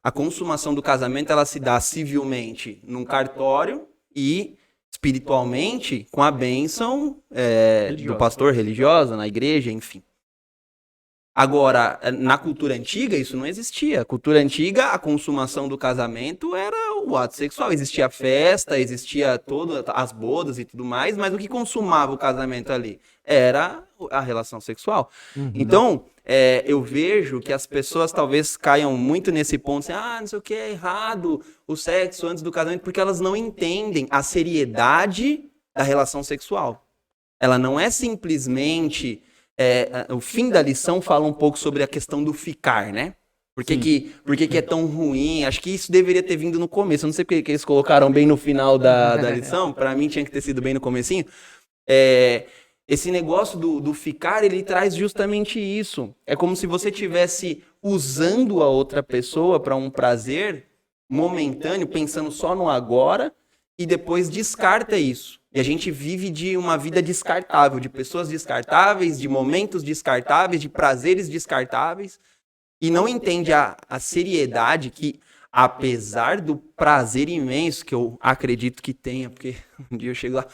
a consumação do casamento ela se dá civilmente num cartório e espiritualmente com a bênção do pastor religiosa, na igreja, enfim. Agora, na cultura antiga, isso não existia. A cultura antiga, a consumação do casamento era o ato sexual. Existia festa, existia todas as bodas e tudo mais, mas o que consumava o casamento ali era a relação sexual. Então, eu vejo que as pessoas talvez caiam muito nesse ponto, assim, não sei o que, é errado o sexo antes do casamento, porque elas não entendem a seriedade da relação sexual. Ela não é simplesmente... o fim da lição fala um pouco sobre a questão do ficar, né? Por que é tão ruim? Acho que isso deveria ter vindo no começo. Eu não sei porque que eles colocaram bem no final da lição. Para mim tinha que ter sido bem no comecinho. Esse negócio do ficar, ele traz justamente isso. É como se você estivesse usando a outra pessoa para um prazer momentâneo, pensando só no agora, e depois descarta isso. E a gente vive de uma vida descartável, de pessoas descartáveis, de momentos descartáveis, de prazeres descartáveis, e não entende a seriedade que, apesar do prazer imenso que eu acredito que tenha, porque um dia eu chego lá,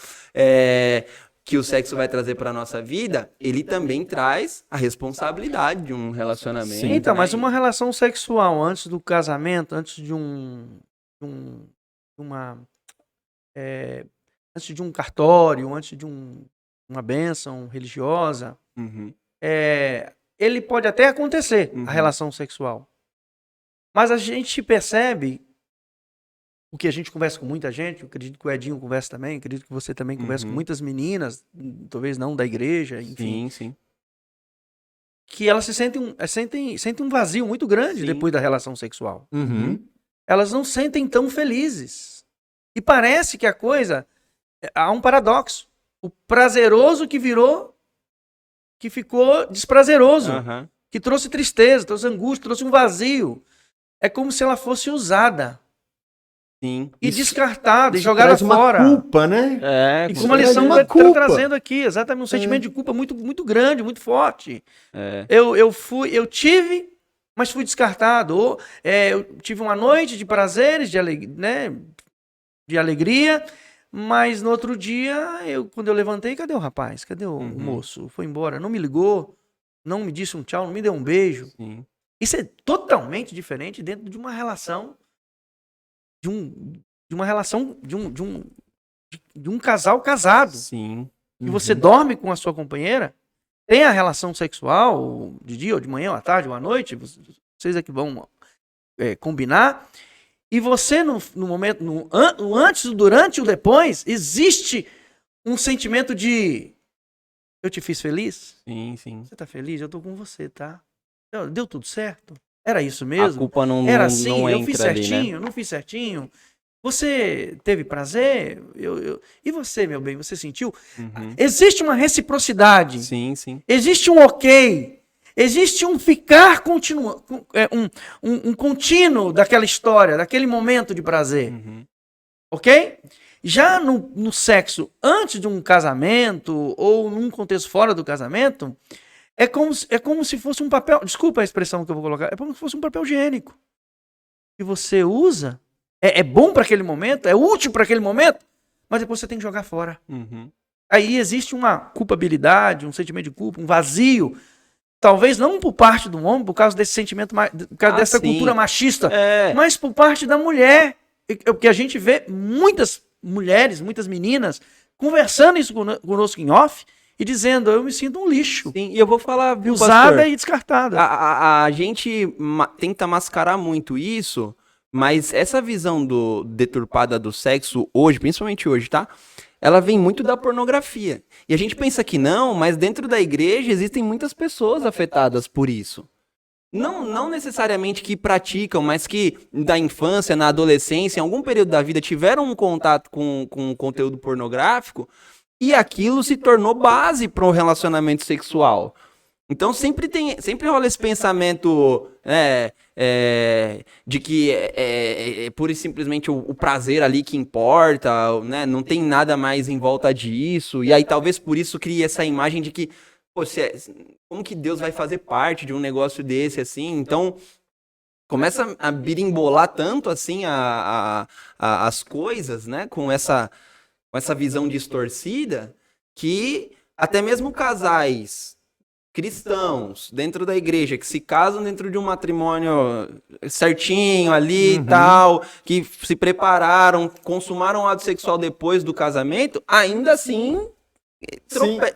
que o sexo vai trazer para a nossa vida, ele também traz a responsabilidade de um relacionamento.
Sim, então,
né?
mas uma relação sexual antes do casamento, antes de antes de um cartório, antes de uma bênção religiosa, ele pode até acontecer, a relação sexual. Mas a gente percebe, o que a gente conversa com muita gente, eu acredito que o Edinho conversa também, acredito que você também conversa com muitas meninas, talvez não da igreja, enfim.
Sim.
Que elas se sentem um vazio muito grande depois da relação sexual. Elas não sentem tão felizes. E parece que a coisa... Há um paradoxo. O prazeroso que ficou desprazeroso. Que trouxe tristeza, trouxe angústia, trouxe um vazio. É como se ela fosse usada.
Sim.
E descartada, e jogada
traz
fora.
Uma culpa, né?
E como a lição está trazendo aqui, exatamente, um sentimento de culpa muito, muito grande, muito forte. Eu tive, mas fui descartado. Eu tive uma noite de prazeres, de alegria, mas no outro dia, quando eu levantei, cadê o rapaz? Cadê o moço? Foi embora, não me ligou, não me disse um tchau, não me deu um beijo.
Sim.
Isso é totalmente diferente dentro de uma relação, de um casal casado.
Sim.
Que você dorme com a sua companheira, tem a relação sexual de dia, ou de manhã, ou à tarde, ou à noite, vocês é que vão combinar. E você, no momento, no antes, o durante e o depois, existe um sentimento de eu te fiz feliz?
Sim.
Você tá feliz? Eu tô com você, tá? Deu tudo certo? Era isso mesmo?
A culpa não
Era assim?
não
Eu fiz
entra ali,
certinho?
né?
Não fiz certinho? Você teve prazer? E você, meu bem, você sentiu? Existe uma reciprocidade.
Sim.
Existe um ok. Existe um ficar contínuo, um contínuo daquela história, daquele momento de prazer. Ok? Já no sexo antes de um casamento ou num contexto fora do casamento, é como se fosse um papel, desculpa a expressão que eu vou colocar, é como se fosse um papel higiênico que você usa, é bom para aquele momento, é útil para aquele momento, mas depois você tem que jogar fora. Aí existe uma culpabilidade, um sentimento de culpa, um vazio. Talvez não por parte do homem, por causa desse sentimento, por causa dessa cultura machista, mas por parte da mulher. Porque a gente vê muitas mulheres, muitas meninas, conversando isso conosco em off e dizendo, eu me sinto um lixo.
Sim, e eu vou falar, viu,
usada
pastor?
E descartada.
A gente tenta mascarar muito isso, mas essa visão deturpada do sexo hoje, principalmente hoje, tá? Ela vem muito da pornografia. E a gente pensa que não, mas dentro da igreja existem muitas pessoas afetadas por isso. Não necessariamente que praticam, mas que da infância, na adolescência, em algum período da vida tiveram um contato com conteúdo pornográfico e aquilo se tornou base para um relacionamento sexual. Então sempre rola esse pensamento de que é pura e simplesmente o prazer ali que importa, né? Não tem nada mais em volta disso. E aí talvez por isso crie essa imagem de que, como que Deus vai fazer parte de um negócio desse assim? Então começa a birimbolar tanto assim as coisas, né? Com essa visão distorcida, que até mesmo casais cristãos dentro da igreja que se casam dentro de um matrimônio certinho ali e tal, que se prepararam, consumaram o ato sexual depois do casamento, ainda assim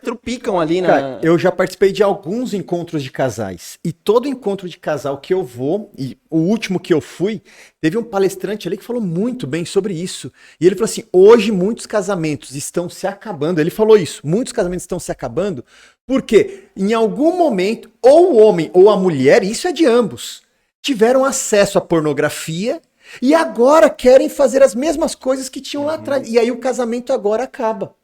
tropicam ali na...
Cara, eu já participei de alguns encontros de casais. E todo encontro de casal que eu vou, e o último que eu fui, teve um palestrante ali que falou muito bem sobre isso. E ele falou assim, hoje muitos casamentos estão se acabando. Ele falou isso, muitos casamentos estão se acabando, porque em algum momento, ou o homem ou a mulher, e isso é de ambos, tiveram acesso à pornografia e agora querem fazer as mesmas coisas que tinham lá atrás. E aí o casamento agora acaba.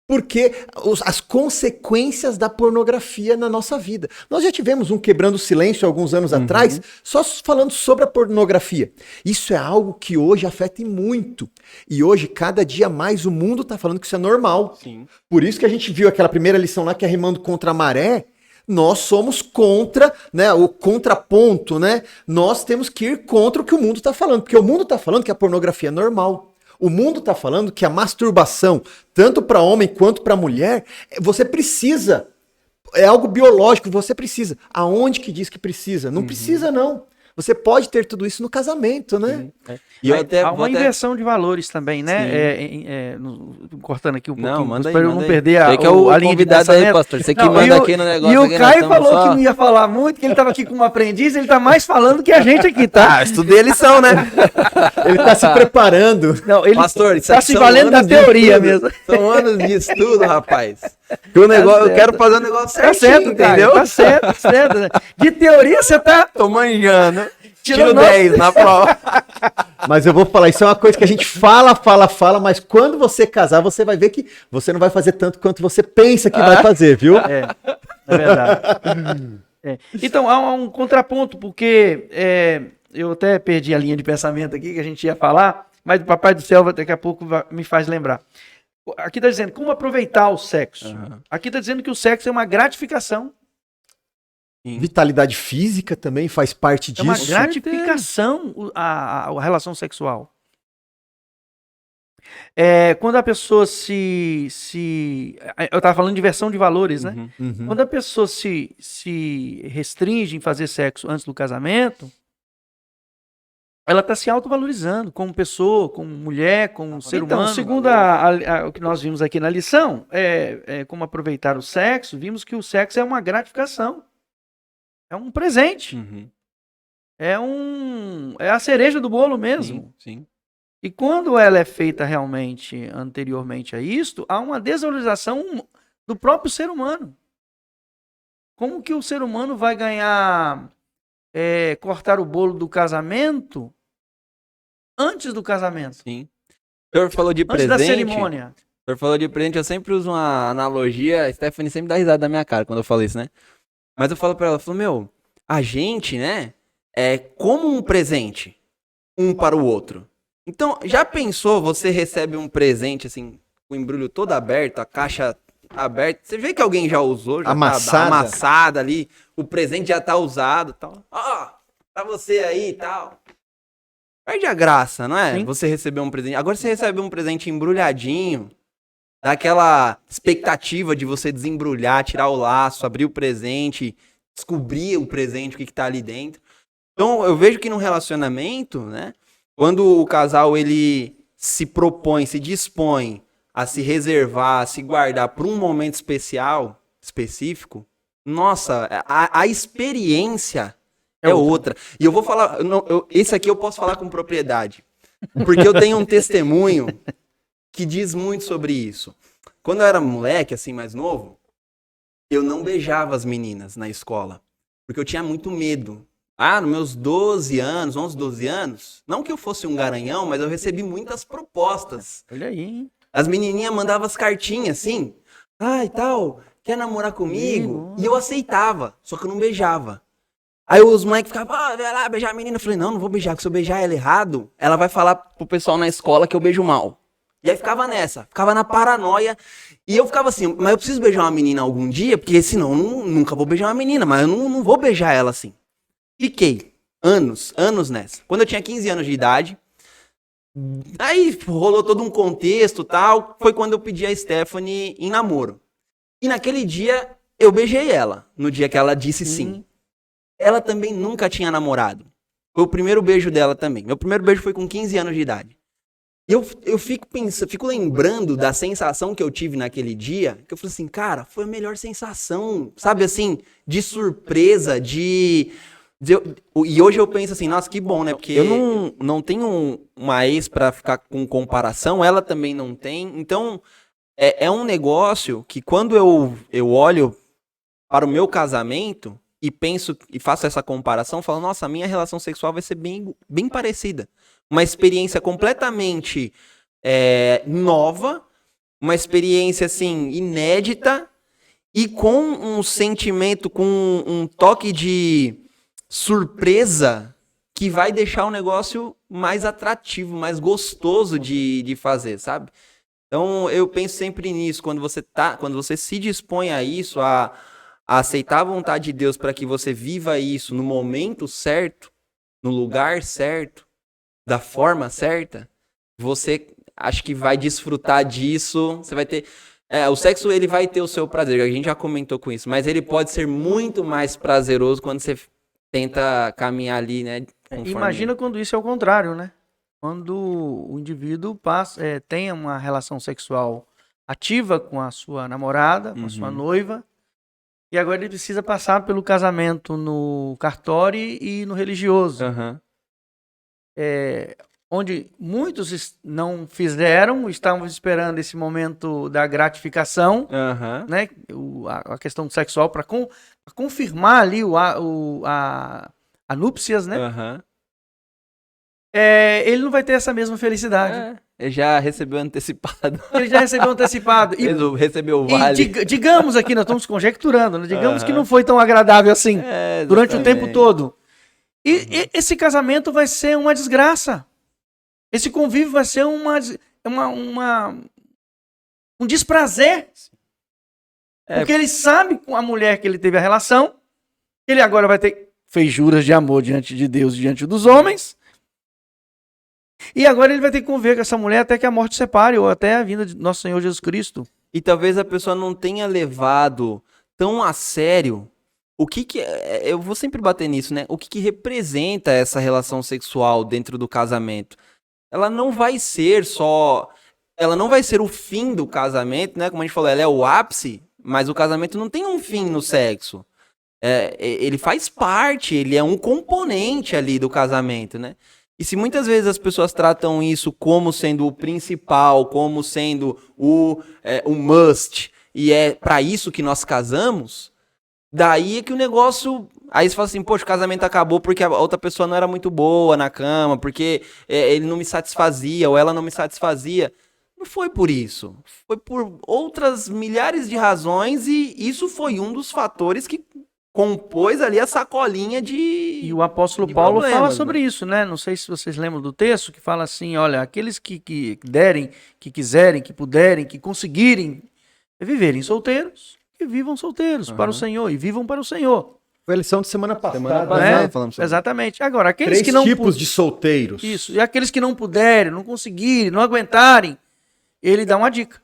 Porque as consequências da pornografia na nossa vida. Nós já tivemos um Quebrando o Silêncio alguns anos atrás, só falando sobre a pornografia. Isso é algo que hoje afeta muito. E hoje, cada dia mais, o mundo está falando que isso é normal.
Sim.
Por isso que a gente viu aquela primeira lição lá, que é remando contra a maré. Nós somos contra, né, o contraponto, né? Nós temos que ir contra o que o mundo está falando. Porque o mundo está falando que a pornografia é normal. O mundo está falando que a masturbação, tanto para homem quanto para mulher, você precisa. É algo biológico, você precisa. Aonde que diz que precisa? Não precisa, não. Você pode ter tudo isso no casamento, né?
E há uma inversão de valores também, né? Cortando aqui um pouquinho, para eu não perder a linha de pensamento.
Aí, pastor, você que manda aqui no negócio.
E o Caio falou que não ia falar muito, que ele estava aqui como aprendiz, ele está mais falando que a gente aqui, tá?
Estudei a lição, né?
Ele está se preparando.
Não, ele
pastor,
está se valendo da teoria mesmo.
São anos de estudo, rapaz. O negócio, eu quero fazer o negócio certinho,
tá certo,
entendeu?
Tá certo. Né? De teoria você tá...
Tô manjando. Tiro 10 na prova.
Mas eu vou falar, isso é uma coisa que a gente fala, mas quando você casar, você vai ver que você não vai fazer tanto quanto você pensa que vai fazer, viu?
É verdade. Então, há um contraponto, porque eu até perdi a linha de pensamento aqui, que a gente ia falar, mas o Papai do Céu daqui a pouco me faz lembrar. Aqui está dizendo como aproveitar o sexo. Aqui está dizendo que o sexo é uma gratificação.
Sim.
Vitalidade física também faz parte disso.
É uma gratificação a relação sexual. Quando a pessoa eu estava falando de inversão de valores, né? Quando a pessoa se restringe em fazer sexo antes do casamento, ela está se autovalorizando como pessoa, como mulher, como ser humano. Então, segundo o que nós vimos aqui na lição, como aproveitar o sexo, vimos que o sexo é uma gratificação. É um presente. É a cereja do bolo mesmo.
Sim.
E quando ela é feita realmente anteriormente a isto, há uma desvalorização do próprio ser humano. Como que o ser humano vai ganhar, cortar o bolo do casamento antes do casamento?
Sim. O senhor falou de presente.
Antes da cerimônia.
O senhor falou de presente, eu sempre uso uma analogia. A Stephanie sempre dá risada da minha cara quando eu falo isso, né? Mas eu falo pra ela, a gente, né, é como um presente, um para o outro. Então, já pensou, você recebe um presente, assim, com o embrulho todo aberto, a caixa aberta, você vê que alguém já usou, já tá amassada ali, o presente já tá usado, tal. Pra você aí e tal. Perde a graça, não é? Sim. Você receber um presente. Agora você recebe um presente embrulhadinho, dá aquela expectativa de você desembrulhar, tirar o laço, abrir o presente, descobrir o presente, o que tá ali dentro. Então, eu vejo que no relacionamento, né, quando o casal ele se propõe, se dispõe a se reservar, a se guardar para um momento específico, nossa, a experiência é outra. E eu vou falar, esse aqui eu posso falar com propriedade, porque eu tenho um testemunho que diz muito sobre isso. Quando eu era moleque, assim, mais novo, eu não beijava as meninas na escola, porque eu tinha muito medo. Nos meus 12 anos, 11, 12 anos, não que eu fosse um garanhão, mas eu recebi muitas propostas.
Olha aí, hein?
As menininhas mandavam as cartinhas, assim, e tal, quer namorar comigo? E eu aceitava, só que eu não beijava. Aí os moleques ficavam, vai lá beijar a menina. Eu falei, não vou beijar, porque se eu beijar ela errado, ela vai falar pro pessoal na escola que eu beijo mal. E aí ficava ficava na paranoia. E eu ficava assim, mas eu preciso beijar uma menina algum dia, porque senão eu nunca vou beijar uma menina, mas eu não vou beijar ela assim. Fiquei. anos nessa. Quando eu tinha 15 anos de idade, aí rolou todo um contexto e tal, foi quando eu pedi a Stephanie em namoro. E naquele dia, eu beijei ela, no dia que ela disse sim. Ela também nunca tinha namorado. Foi o primeiro beijo dela também. Meu primeiro beijo foi com 15 anos de idade. E eu fico pensando, fico lembrando da sensação que eu tive naquele dia, que eu falei assim, cara, foi a melhor sensação, sabe assim, de surpresa, e hoje eu penso assim, nossa, que bom, né? Porque eu não tenho uma ex pra ficar com comparação, ela também não tem. Então, é um negócio que quando eu olho para o meu casamento e penso e faço essa comparação, eu falo, nossa, a minha relação sexual vai ser bem parecida. Uma experiência completamente nova, uma experiência assim inédita e com um sentimento, com um toque de surpresa que vai deixar o negócio mais atrativo, mais gostoso de fazer, sabe? Então eu penso sempre nisso, quando você se dispõe a isso, a aceitar a vontade de Deus para que você viva isso no momento certo, no lugar certo, da forma certa, você acho que vai desfrutar disso, você vai ter... o sexo, ele vai ter o seu prazer, a gente já comentou com isso, mas ele pode ser muito mais prazeroso quando você tenta caminhar ali, né?
Imagina quando isso é o contrário, né? Quando o indivíduo tem uma relação sexual ativa com a sua namorada, com a sua noiva, e agora ele precisa passar pelo casamento no cartório e no religioso. Onde muitos não fizeram, estavam esperando esse momento da gratificação, né? A questão sexual para confirmar ali a núpcias, né? Ele não vai ter essa mesma felicidade.
Ele já recebeu antecipado.
Ele já recebeu antecipado.
Ele recebeu o vale.
Digamos aqui, nós estamos conjecturando, né? Digamos que não foi tão agradável assim durante o tempo todo. E esse casamento vai ser uma desgraça. Esse convívio vai ser um desprazer. Porque ele sabe com a mulher que ele teve a relação, ele agora vai ter fez juras de amor diante de Deus e diante dos homens. E agora ele vai ter que conviver com essa mulher até que a morte separe, ou até a vinda de nosso Senhor Jesus Cristo.
E talvez a pessoa não tenha levado tão a sério o que eu vou sempre bater nisso, né? O que representa essa relação sexual dentro do casamento? Ela não vai ser o fim do casamento, né? Como a gente falou, ela é o ápice, mas o casamento não tem um fim no sexo. Ele faz parte, ele é um componente ali do casamento, né? E se muitas vezes as pessoas tratam isso como sendo o principal, como sendo o must, e é para isso que nós casamos, daí é que o negócio... Aí você fala assim, poxa, o casamento acabou porque a outra pessoa não era muito boa na cama, porque ele não me satisfazia, ou ela não me satisfazia. Não foi por isso. Foi por outras milhares de razões, e isso foi um dos fatores que compôs ali a sacolinha de...
E o apóstolo Paulo fala sobre isso, né? Não sei se vocês lembram do texto, que fala assim, olha, aqueles que derem, que quiserem, que puderem, que conseguirem viverem solteiros, que vivam solteiros para o Senhor, e vivam para o Senhor.
Foi a lição de semana passada,
né? Falando sobre... Exatamente. Agora, aqueles que não...
tipos de solteiros.
Isso. E aqueles que não puderem, não conseguirem, não aguentarem, ele dá uma dica.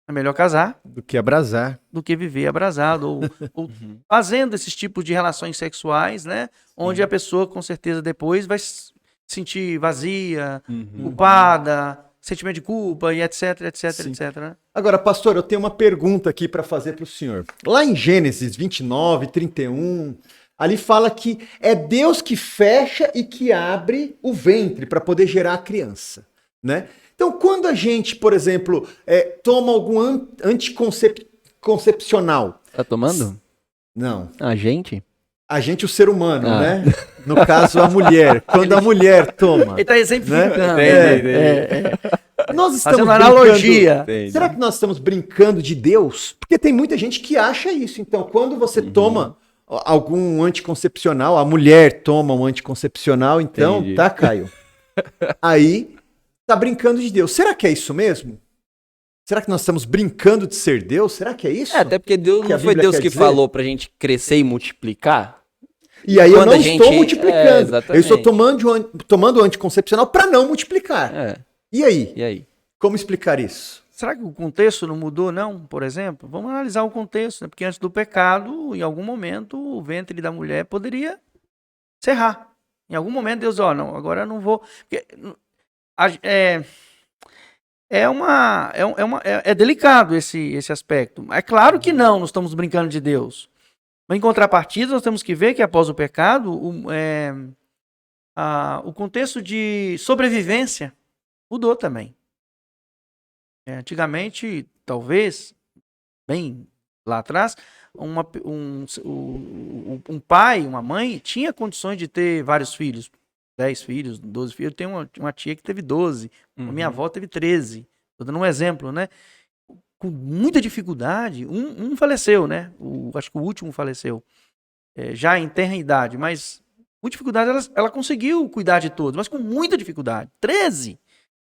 É melhor casar
do que abrasar.
Do que viver abrasado, ou fazendo esses tipos de relações sexuais, né? Onde a pessoa, com certeza, depois vai se sentir vazia, culpada, sentimento de culpa, e etc, né?
Agora, pastor, eu tenho uma pergunta aqui para fazer para o senhor. Lá em Gênesis 29, 31, ali fala que é Deus que fecha e que abre o ventre para poder gerar a criança, né? Então, quando a gente, por exemplo, toma algum anticoncepcional...
Tá tomando?
Não.
A gente?
A gente, o ser humano, né? No caso, a mulher. Quando a mulher toma.
Ele está exemplificando.
Né? Nós estamos
fazendo analogia.
Será que nós estamos brincando de Deus? Porque tem muita gente que acha isso. Então, quando você toma algum anticoncepcional, a mulher toma um anticoncepcional, então, tá, Caio? Aí... tá brincando de Deus. Será que é isso mesmo? Será que nós estamos brincando de ser Deus? Será que é isso?
Até porque Deus não foi Deus que falou pra gente crescer e multiplicar.
E aí eu
Quando
não
a gente-
estou multiplicando.
exatamente.
Eu estou tomando anticoncepcional para não multiplicar.
É,
E aí?
e aí?
Como explicar isso?
Será que o contexto não mudou, não? Por exemplo, vamos analisar o contexto, né? Porque antes do pecado, em algum momento, o ventre da mulher poderia cerrar. Em algum momento, Deus, não, agora eu não vou. Porque, é delicado esse aspecto. É claro que não estamos brincando de Deus. Mas, em contrapartida, nós temos que ver que após o pecado, o contexto de sobrevivência mudou também. Antigamente, talvez, bem lá atrás, um pai, uma mãe, tinha condições de ter vários filhos. 10 filhos, 12 filhos. Eu tenho uma tia que teve 12. A minha avó teve 13. Estou dando um exemplo, né? Com muita dificuldade. Um faleceu, né? Acho que o último faleceu. Já em tenra idade. Mas com dificuldade ela conseguiu cuidar de todos. Mas com muita dificuldade. 13!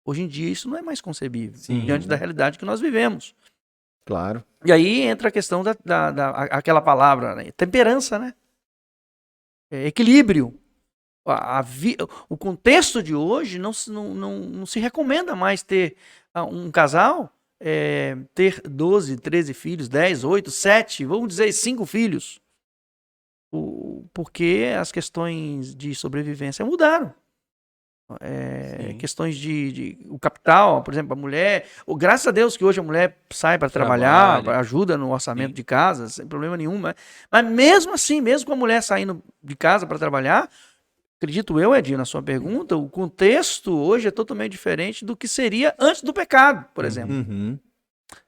Hoje em dia isso não é mais concebível.
Sim.
Diante da realidade que nós vivemos.
Claro.
E aí entra a questão aquela palavra, né? Temperança, né? Equilíbrio. O contexto de hoje não se recomenda mais ter um casal, ter 12, 13 filhos, 10, 8, 7, vamos dizer 5 filhos. Porque as questões de sobrevivência mudaram. Questões o capital, por exemplo, a mulher. Graças a Deus que hoje a mulher sai para trabalhar, ajuda no orçamento de casa, sem problema nenhum. Mas mesmo assim, mesmo com a mulher saindo de casa para trabalhar, acredito eu, Edinho, na sua pergunta, o contexto hoje é totalmente diferente do que seria antes do pecado, por exemplo.
Uhum.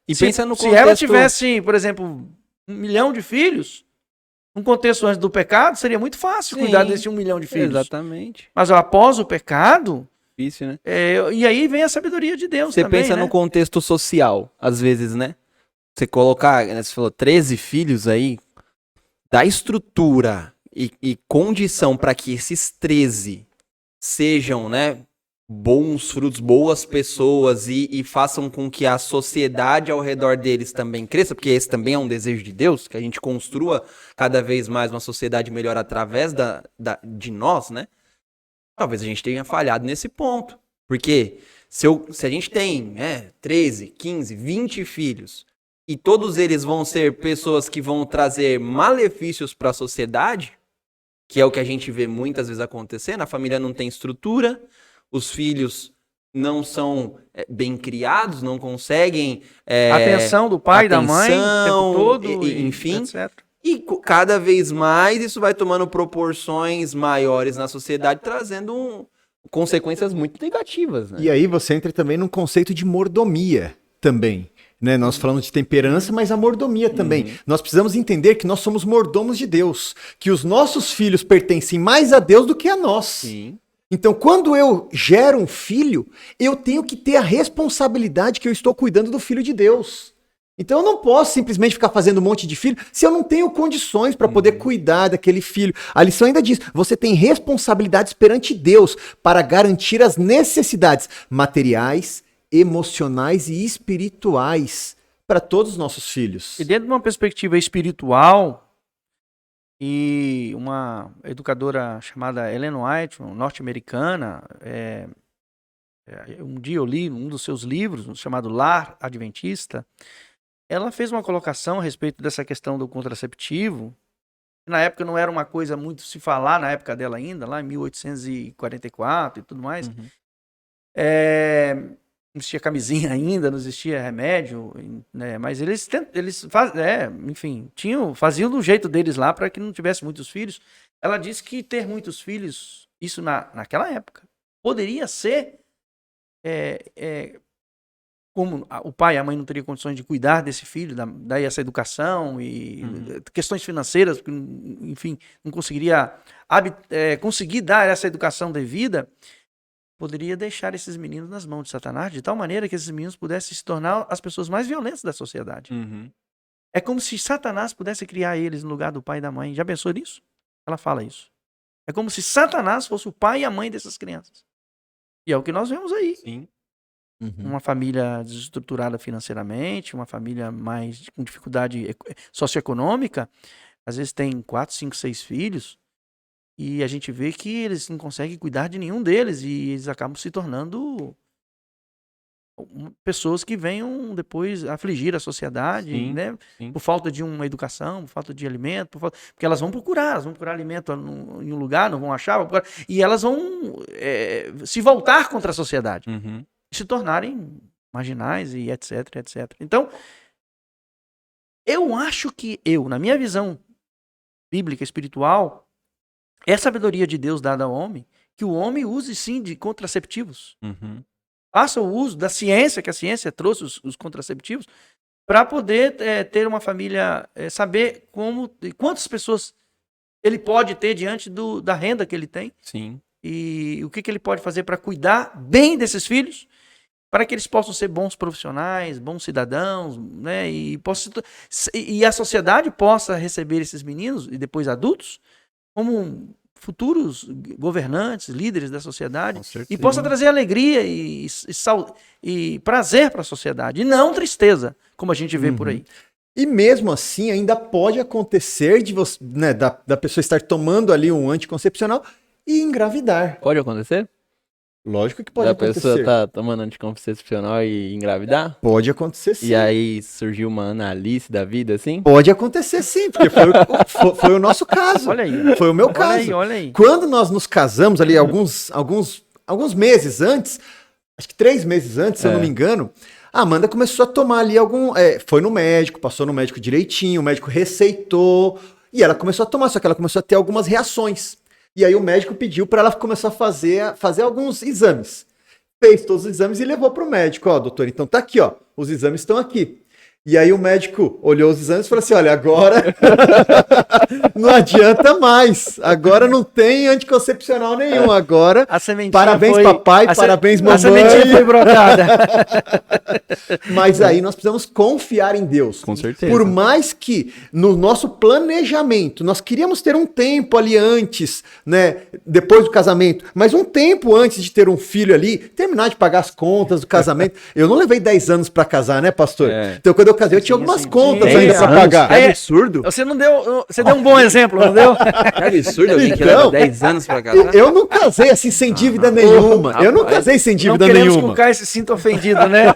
E pensa no
Se
contexto...
ela tivesse, por exemplo, 1 milhão de filhos, num contexto antes do pecado, seria muito fácil cuidar desse 1 milhão de filhos.
Exatamente.
Mas após o pecado...
Difícil, né?
E aí vem a sabedoria de Deus também,
Você pensa
né?
no contexto social, às vezes, né? Você colocar, né, você falou 13 filhos aí, dá estrutura e condição para que esses 13 sejam, né, bons frutos, boas pessoas e façam com que a sociedade ao redor deles também cresça, porque esse também é um desejo de Deus, que a gente construa cada vez mais uma sociedade melhor através de nós, né? Talvez a gente tenha falhado nesse ponto. Porque se a gente tem 13, 15, 20 filhos e todos eles vão ser pessoas que vão trazer malefícios para a sociedade, que é o que a gente vê muitas vezes acontecendo, a família não tem estrutura, os filhos não são bem criados, não conseguem...
atenção do pai e da mãe o tempo todo,
enfim...
etc.
E cada vez mais isso vai tomando proporções maiores na sociedade, trazendo consequências muito negativas, né?
E aí você entra também num conceito de mordomia também. Né? Nós falamos de temperança, mas a mordomia também. Nós precisamos entender que nós somos mordomos de Deus, que os nossos filhos pertencem mais a Deus do que a nós.
Sim.
Então, quando eu gero um filho, eu tenho que ter a responsabilidade que eu estou cuidando do filho de Deus. Então eu não posso simplesmente ficar fazendo um monte de filho se eu não tenho condições para poder cuidar daquele filho. A lição ainda diz, você tem responsabilidades perante Deus para garantir as necessidades materiais, emocionais e espirituais para todos os nossos filhos.
E dentro de uma perspectiva espiritual, e uma educadora chamada Ellen White, norte-americana, um dia eu li um dos seus livros, chamado Lar Adventista, ela fez uma colocação a respeito dessa questão do contraceptivo. Na época não era uma coisa muito se falar, na época dela ainda, lá em 1844 e tudo mais. Não existia camisinha ainda, não existia remédio, né? Mas eles faziam do jeito deles lá para que não tivesse muitos filhos. Ela disse que ter muitos filhos, isso naquela época, poderia ser... como o pai e a mãe não teriam condições de cuidar desse filho, dar essa educação e questões financeiras, porque, enfim, não conseguiria conseguir dar essa educação devida, poderia deixar esses meninos nas mãos de Satanás, de tal maneira que esses meninos pudessem se tornar as pessoas mais violentas da sociedade. É como se Satanás pudesse criar eles no lugar do pai e da mãe. Já pensou nisso? Ela fala isso. É como se Satanás fosse o pai e a mãe dessas crianças. E é o que nós vemos aí.
Sim.
Uma família desestruturada financeiramente, uma família mais com dificuldade socioeconômica, às vezes tem 4, 5, 6 filhos, E a gente vê que eles não conseguem cuidar de nenhum deles e eles acabam se tornando pessoas que venham depois afligir a sociedade,
Sim,
né?
sim.
Por falta de uma educação, por falta de alimento, porque elas vão procurar alimento em um lugar, não vão achar, e elas vão se voltar contra a sociedade,
Uhum.
se tornarem marginais e etc, etc. Então, eu acho que na minha visão bíblica, espiritual, é a sabedoria de Deus dada ao homem, que o homem use sim de contraceptivos.
Uhum.
Faça o uso da ciência, que a ciência trouxe os contraceptivos, para poder ter uma família, saber quantas pessoas ele pode ter diante da renda que ele tem.
Sim.
E o que ele pode fazer para cuidar bem desses filhos, para que eles possam ser bons profissionais, bons cidadãos, né? E a sociedade possa receber esses meninos, e depois adultos, como futuros governantes, líderes da sociedade, e possa trazer alegria e prazer para a sociedade, e não tristeza, como a gente vê por aí.
E mesmo assim, ainda pode acontecer de você, né, da pessoa estar tomando ali um anticoncepcional e engravidar.
Pode acontecer?
Lógico que pode
A pessoa
acontecer.
tá tomando anticoncepcional e engravidar?
Pode acontecer sim.
E aí surgiu uma Annalise da vida, assim?
Pode acontecer sim, porque foi o nosso caso.
Olha aí.
Foi o meu caso.
Olha aí.
Quando nós nos casamos ali, alguns meses antes, acho que 3 meses antes, se eu não me engano, a Amanda começou a tomar ali foi no médico, passou no médico direitinho, o médico receitou, e ela começou a tomar, só que ela começou a ter algumas reações. E aí o médico pediu para ela começar a fazer alguns exames. Fez todos os exames e levou para o médico. Ó, doutor, então tá aqui, ó, os exames estão aqui. E aí o médico olhou os exames e falou assim, olha, agora não adianta mais. Agora não tem anticoncepcional nenhum. Agora, parabéns papai, parabéns mamãe.
A sementinha foi brotada.
Mas aí nós precisamos confiar em Deus.
Com certeza.
Por mais que no nosso planejamento, nós queríamos ter um tempo ali antes, né, depois do casamento, mas um tempo antes de ter um filho ali, terminar de pagar as contas do casamento. Eu não levei 10 anos para casar, né, pastor? Então quando eu casei, eu tinha algumas contas ainda para pagar.
É absurdo.
Você deu um bom exemplo, não deu?
É absurdo alguém que
Então,
leva 10 anos pra casar.
Eu não casei assim sem dívida nenhuma. Eu não casei sem dívida
Não queremos
nenhuma.
que o Caio se sinta ofendido, né?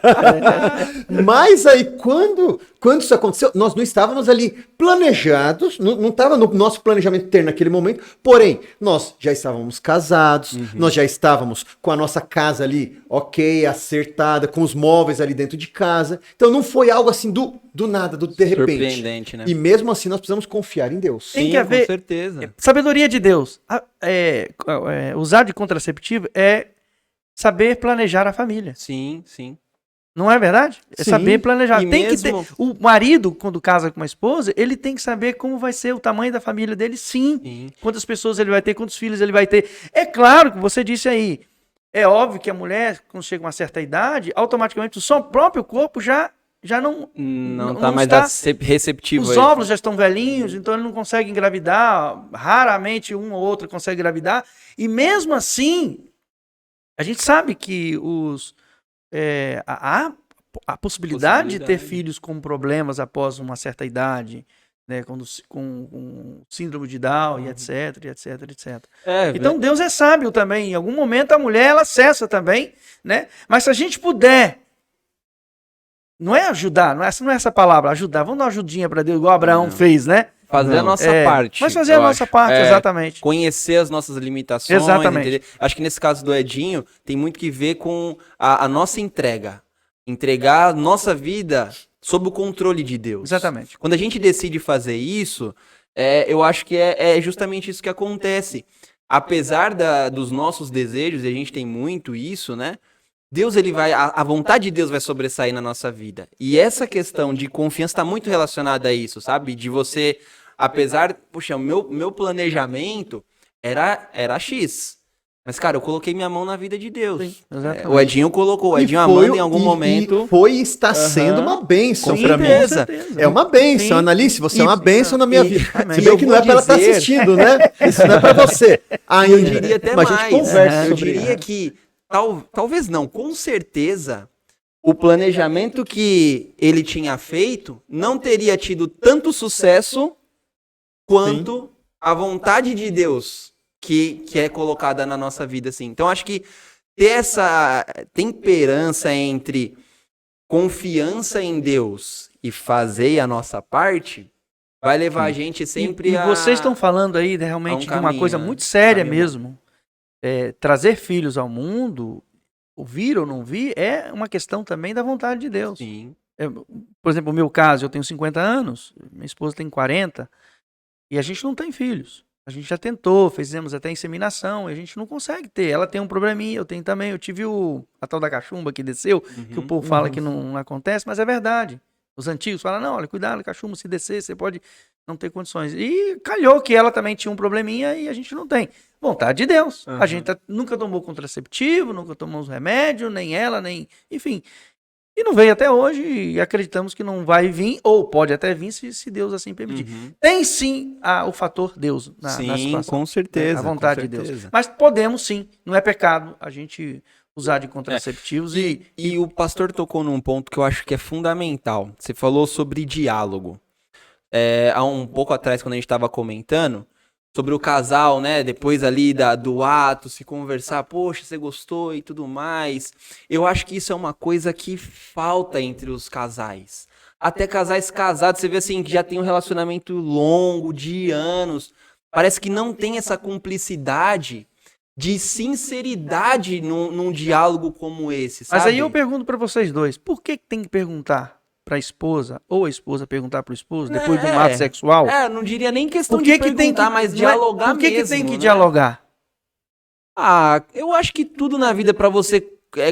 Mas aí, quando isso aconteceu, nós não estávamos ali planejados, não estava no nosso planejamento ter naquele momento, porém, nós já estávamos casados, nós já estávamos com a nossa casa ali, ok, acertada, com os móveis ali dentro de casa. Então não foi algo assim do nada, de repente.
Surpreendente, né?
E mesmo assim nós precisamos confiar em Deus.
Tem
Sim,
que haver
com certeza.
sabedoria de Deus. Usar de contraceptivo é saber planejar a família.
Sim, sim.
Não é verdade? É
Sim.
saber planejar.
E
Tem que
mesmo-
ter. O marido, quando casa com uma esposa, ele tem que saber como vai ser o tamanho da família dele, sim.
Sim.
Quantas pessoas ele vai ter, quantos filhos ele vai ter. É claro que você disse aí. É óbvio que a mulher, quando chega a uma certa idade, automaticamente o seu próprio corpo já não.
Não tá
não
mais
está-
receptivo
Os
a isso.
óvulos já estão velhinhos, então ele não consegue engravidar. Raramente um ou outro consegue engravidar. E mesmo assim, a gente sabe que a possibilidade de ter filhos com problemas após uma certa idade, né, com síndrome de Down e etc, etc, etc. Então Deus é sábio também. Em algum momento a mulher ela cessa também, né? Mas se a gente puder, não é ajudar, não é essa palavra, ajudar. Vamos dar uma ajudinha para Deus, igual Abraão fez, né?
Fazer a nossa parte.
Mas fazer a
eu
nossa
acho.
parte, exatamente.
Conhecer as nossas limitações.
Exatamente.
Entender? Acho que nesse caso do Edinho, tem muito que ver com a nossa entrega. Entregar a nossa vida sob o controle de Deus.
Exatamente.
Quando a gente decide fazer isso, eu acho que é justamente isso que acontece. Apesar dos nossos desejos, e a gente tem muito isso, né? Deus, a vontade de Deus vai sobressair na nossa vida. E essa questão de confiança está muito relacionada a isso, sabe? De você, apesar, puxa, o meu planejamento era X. Mas, cara, eu coloquei minha mão na vida de Deus.
Sim, exatamente.
O Edinho colocou, o Edinho Amanda em algum momento.
E foi e está sendo uma bênção
Com
para mim.
certeza.
É uma bênção,
Sim.
Annalise, você é
E-
uma bênção na minha vida.
Exatamente.
Se bem que não é para ela estar
dizer-
assistindo, né? Isso não é para você. Ainda.
Eu diria até
Mas a
mais.
gente conversa
Eu
sobre
diria
isso.
que, talvez não, com certeza, o planejamento que ele tinha feito não teria tido tanto sucesso quanto a vontade de Deus que é colocada na nossa vida, assim. Então, acho que ter essa temperança entre confiança em Deus e fazer a nossa parte vai levar a gente sempre
E vocês estão falando aí realmente de uma coisa muito séria mesmo. Trazer filhos ao mundo, vir ou não vir, é uma questão também da vontade de Deus.
Sim.
Por exemplo, no meu caso, eu tenho 50 anos, minha esposa tem 40, e a gente não tem filhos. A gente já tentou, fizemos até inseminação, e a gente não consegue ter. Ela tem um probleminha, eu tenho também. Eu tive a tal da cachumba que desceu, que o povo fala que não acontece, mas é verdade. Os antigos falam, não, olha, cuidado, cachumba, se descer, você pode não ter condições. E calhou que ela também tinha um probleminha e a gente não tem. Vontade de Deus. A gente nunca tomou contraceptivo, nunca tomou os remédios, nem ela, nem... Enfim. E não veio até hoje e acreditamos que não vai vir, ou pode até vir se Deus assim permitir. Tem sim o fator Deus na situação.
Com certeza.
A vontade de Deus. Mas podemos sim, não é pecado a gente usar de contraceptivos.
E o pastor tocou num ponto que eu acho que é fundamental. Você falou sobre diálogo. Há um pouco atrás, quando a gente estava comentando sobre o casal, né, depois ali do ato, se conversar, poxa, você gostou e tudo mais. Eu acho que isso é uma coisa que falta entre os casais. Até casais casados, você vê assim, que já tem um relacionamento longo, de anos. Parece que não tem essa cumplicidade de sinceridade num diálogo como esse, sabe?
Mas aí eu pergunto para vocês dois, por que tem que perguntar para a esposa, ou a esposa perguntar para o esposo, depois de um ato sexual?
Não diria nem questão de perguntar, mas dialogar mesmo.
Por que tem que dialogar?
Eu acho que tudo na vida para você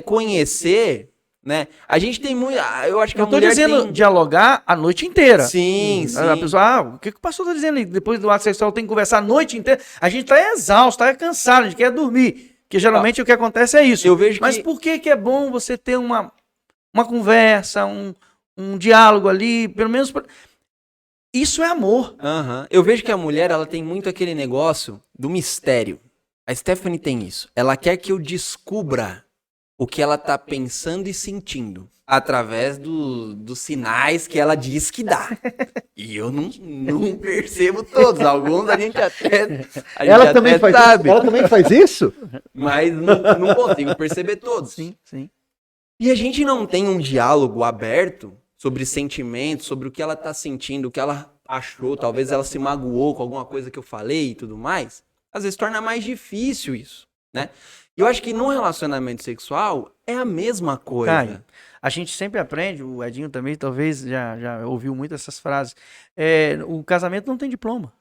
conhecer, né? A gente tem muito... Eu acho que
eu tô dizendo dialogar a noite inteira.
Sim.
A pessoa, o que o pastor tá dizendo? Depois do ato sexual tem que conversar a noite inteira. A gente tá exausto, tá cansado, a gente quer dormir. Porque geralmente o que acontece é isso. Mas por que é bom você ter uma conversa, um diálogo ali, pelo menos... Isso é amor.
Eu vejo que a mulher, ela tem muito aquele negócio do mistério. A Stephanie tem isso. Ela quer que eu descubra o que ela tá pensando e sentindo através dos sinais que ela diz que dá. E eu não percebo todos. Alguns a gente até
ela também sabe. Ela também faz isso?
Mas não consigo perceber todos.
Sim.
E a gente não tem um diálogo aberto sobre sentimentos, sobre o que ela tá sentindo, o que ela achou, talvez ela se magoou com alguma coisa que eu falei e tudo mais. Às vezes torna mais difícil isso, né? Eu acho que no relacionamento sexual é a mesma coisa.
Caio, a gente sempre aprende, o Edinho também talvez já ouviu muito essas frases. O casamento não tem diploma.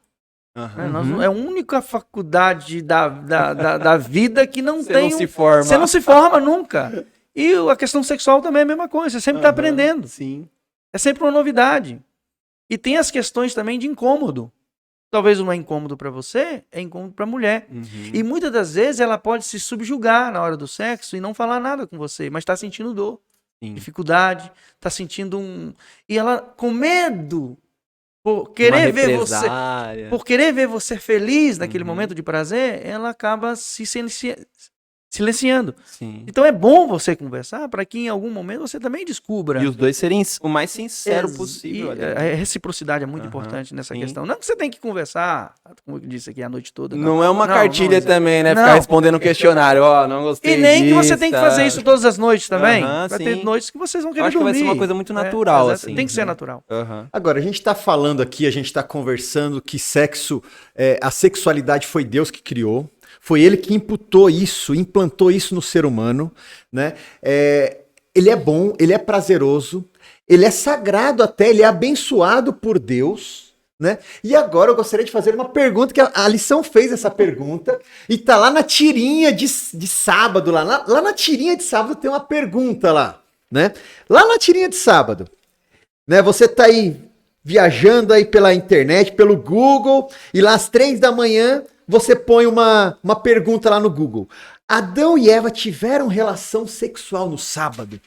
É a única faculdade da vida que não tem.
Você não se forma.
Você não se forma nunca. E a questão sexual também é a mesma coisa. Você sempre está aprendendo.
Sim.
É sempre uma novidade. E tem as questões também de incômodo. Talvez não é incômodo para você, é incômodo para a mulher. E muitas das vezes ela pode se subjugar na hora do sexo e não falar nada com você, mas está sentindo dor, dificuldade, está sentindo E ela, com medo, por querer ver você feliz naquele momento de prazer, ela acaba se silenciando.
Sim.
Então é bom você conversar para que em algum momento você também descubra.
E os dois serem o mais sincero possível.
A reciprocidade é muito importante nessa questão. Não que você tem que conversar, como eu disse aqui, a noite toda.
Não é uma cartilha também, né? Ficar respondendo questionário. Não gostei
E nem
disso,
que você tem que fazer isso todas as noites também. Vai
sim.
ter noites que vocês vão querer
dormir.
Acho que
vai ser uma coisa muito natural, assim.
Tem que ser natural.
Agora, a gente tá falando aqui, a gente tá conversando que sexo, a sexualidade foi Deus que criou. Foi ele que implantou isso no ser humano, né? Ele é bom, ele é prazeroso, ele é sagrado até, ele é abençoado por Deus, né? E agora eu gostaria de fazer uma pergunta, que a lição fez essa pergunta, e tá lá na tirinha de sábado, lá na tirinha de sábado tem uma pergunta lá, né? Lá na tirinha de sábado, né? Você tá aí viajando aí pela internet, pelo Google, e lá às 3 da manhã... Você põe uma pergunta lá no Google. Adão e Eva tiveram relação sexual no sábado.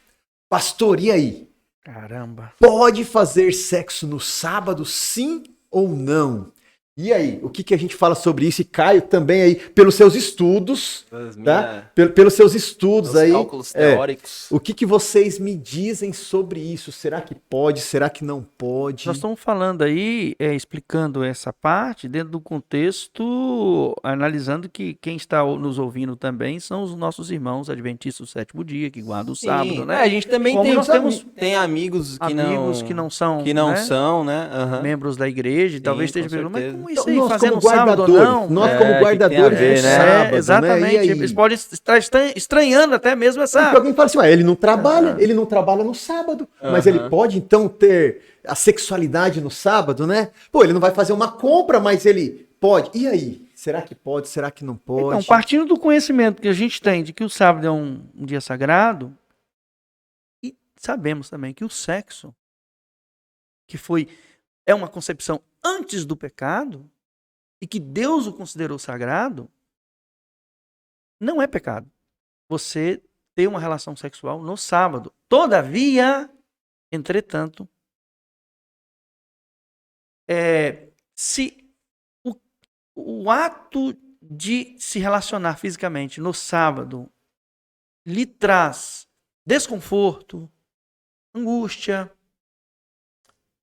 Pastor, e aí?
Caramba.
Pode fazer sexo no sábado, sim ou não? E aí, o que a gente fala sobre isso? E Caio também aí, pelos seus estudos, tá? Pelos seus estudos aí.
Cálculos teóricos.
O que vocês me dizem sobre isso? Será que pode? Será que não pode?
Nós estamos falando aí, explicando essa parte dentro do contexto, analisando que quem está nos ouvindo também são os nossos irmãos adventistas do sétimo dia, que guardam o sábado, né?
A gente também
Como nós
tem amigos que não são,
né?
Uhum.
membros da igreja, e talvez
com
esteja perguntando, mas como isso
Então,
aí,
nós
fazendo
como
sábado ou
guardadores,
não?
nós como guardadores
ver,
do
né?
sábado,
Exatamente,
né? E aí?
eles podem estar estranhando até mesmo essa...
Porque alguém fala assim, ele não trabalha no sábado, mas ele pode então ter a sexualidade no sábado, né? Pô, ele não vai fazer uma compra, mas ele pode. E aí? Será que pode? Será que não pode?
Então, partindo do conhecimento que a gente tem de que o sábado é um dia sagrado, e sabemos também que o sexo, é uma concepção antes do pecado, e que Deus o considerou sagrado, não é pecado você ter uma relação sexual no sábado. Todavia, entretanto, se o ato de se relacionar fisicamente no sábado lhe traz desconforto, angústia,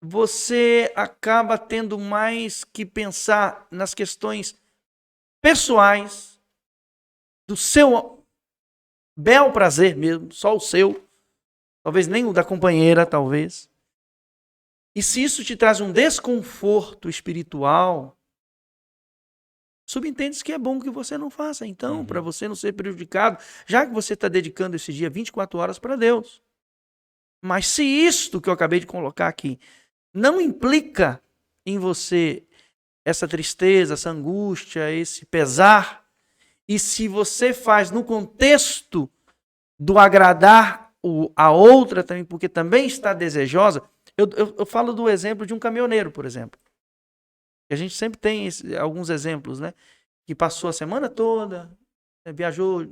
você acaba tendo mais que pensar nas questões pessoais do seu bel prazer mesmo, só o seu, talvez nem o da companheira, talvez. E se isso te traz um desconforto espiritual, subentende-se que é bom que você não faça, então, para você não ser prejudicado, já que você está dedicando esse dia 24 horas para Deus. Mas se isto que eu acabei de colocar aqui não implica em você essa tristeza, essa angústia, esse pesar, e se você faz no contexto do agradar a outra também, porque também está desejosa, eu falo do exemplo de um caminhoneiro, por exemplo. A gente sempre tem alguns exemplos, né? Que passou a semana toda, viajou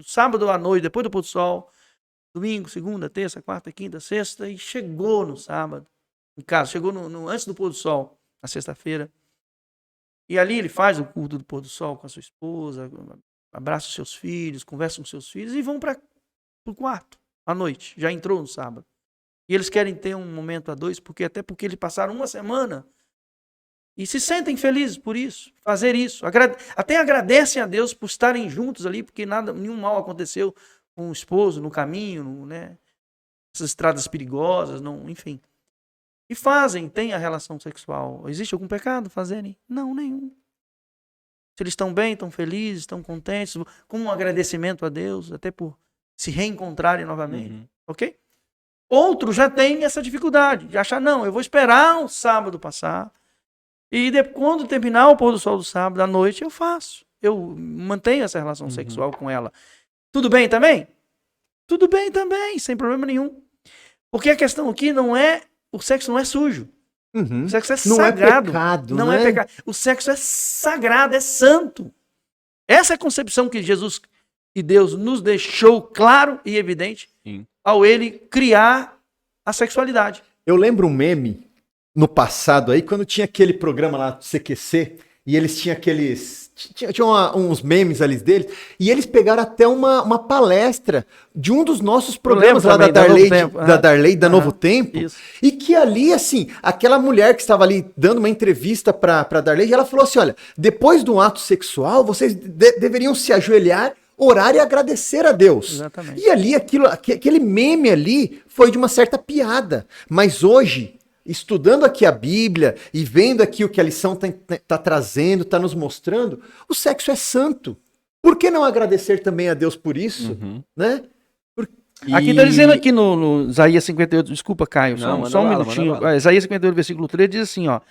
sábado à noite, depois do pôr do sol, domingo, segunda, terça, quarta, quinta, sexta, e chegou no sábado, em casa, chegou antes do pôr do sol, na sexta-feira. E ali ele faz o culto do pôr do sol com a sua esposa, abraça os seus filhos, conversa com os seus filhos e vão para o quarto à noite. Já entrou no sábado. E eles querem ter um momento a dois, até porque eles passaram uma semana e se sentem felizes por isso, fazer isso. Até agradecem a Deus por estarem juntos ali, porque nenhum mal aconteceu com o esposo no caminho, né? Essas estradas perigosas, enfim. E têm a relação sexual. Existe algum pecado fazerem? Não, nenhum. Se eles estão bem, estão felizes, estão contentes, com um agradecimento a Deus, até por se reencontrarem novamente. Ok? Outros já têm essa dificuldade de achar, não, eu vou esperar o sábado passar e quando terminar o pôr do sol do sábado à noite, eu faço. Eu mantenho essa relação sexual com ela. Tudo bem também? Tudo bem também, sem problema nenhum. Porque a questão aqui o sexo não é sujo. O sexo é sagrado.
É pecado,
não é pecado. O sexo é sagrado, é santo. Essa é a concepção que Jesus e Deus nos deixou claro e evidente ao ele criar a sexualidade.
Eu lembro um meme no passado aí, quando tinha aquele programa lá do CQC, e eles tinham tinham uns memes ali deles, e eles pegaram até uma palestra de um dos nossos programas lá da Darley, da Novo Tempo,
isso.
E que ali, assim, aquela mulher que estava ali dando uma entrevista pra Darley, ela falou assim, olha, depois do ato sexual, vocês deveriam se ajoelhar, orar e agradecer a Deus.
Exatamente.
E ali, aquele meme ali foi de uma certa piada, mas hoje, estudando aqui a Bíblia e vendo aqui o que a lição tá trazendo, tá nos mostrando, o sexo é santo. Por que não agradecer também a Deus por isso? Né?
Aqui está dizendo aqui no Isaías 58, desculpa, Caio, só um minutinho. Isaías 58, versículo 3 diz assim, ó.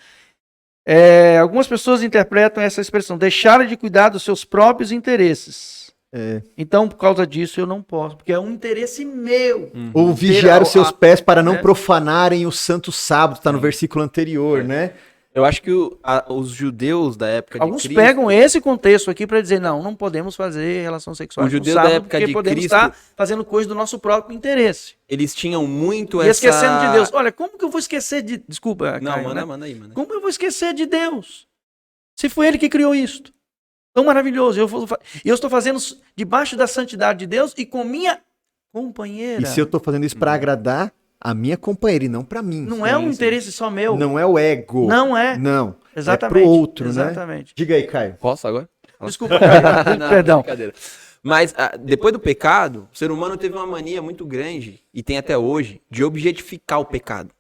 Algumas pessoas interpretam essa expressão, deixarem de cuidar dos seus próprios interesses. Então, por causa disso, eu não posso, porque é um interesse meu.
Ou vigiar os seus pés para não profanarem o santo sábado, está no versículo anterior, né?
Eu acho que os judeus da época de Cristo...
Alguns pegam esse contexto aqui para dizer, não podemos fazer relação sexual
os judeus da época de
podemos
Cristo,
estar fazendo coisa do nosso próprio interesse.
Eles tinham muito
e esquecendo de Deus. Olha, como que eu vou esquecer de... Desculpa,
não,
Caio,
manda aí.
Como eu vou esquecer de Deus? Se foi ele que criou isto. Tão maravilhoso. Eu estou fazendo debaixo da santidade de Deus e com minha companheira.
E se eu tô fazendo isso pra agradar a minha companheira e não pra mim.
Não é um interesse só meu.
Não é o ego.
Não é.
Não.
Exatamente.
É pro outro,
Exatamente.
né? Diga aí, Caio.
Posso agora?
Desculpa, Caio.
Não,
Perdão.
brincadeira. Mas depois do pecado, o ser humano teve uma mania muito grande, e tem até hoje, de objetificar o pecado.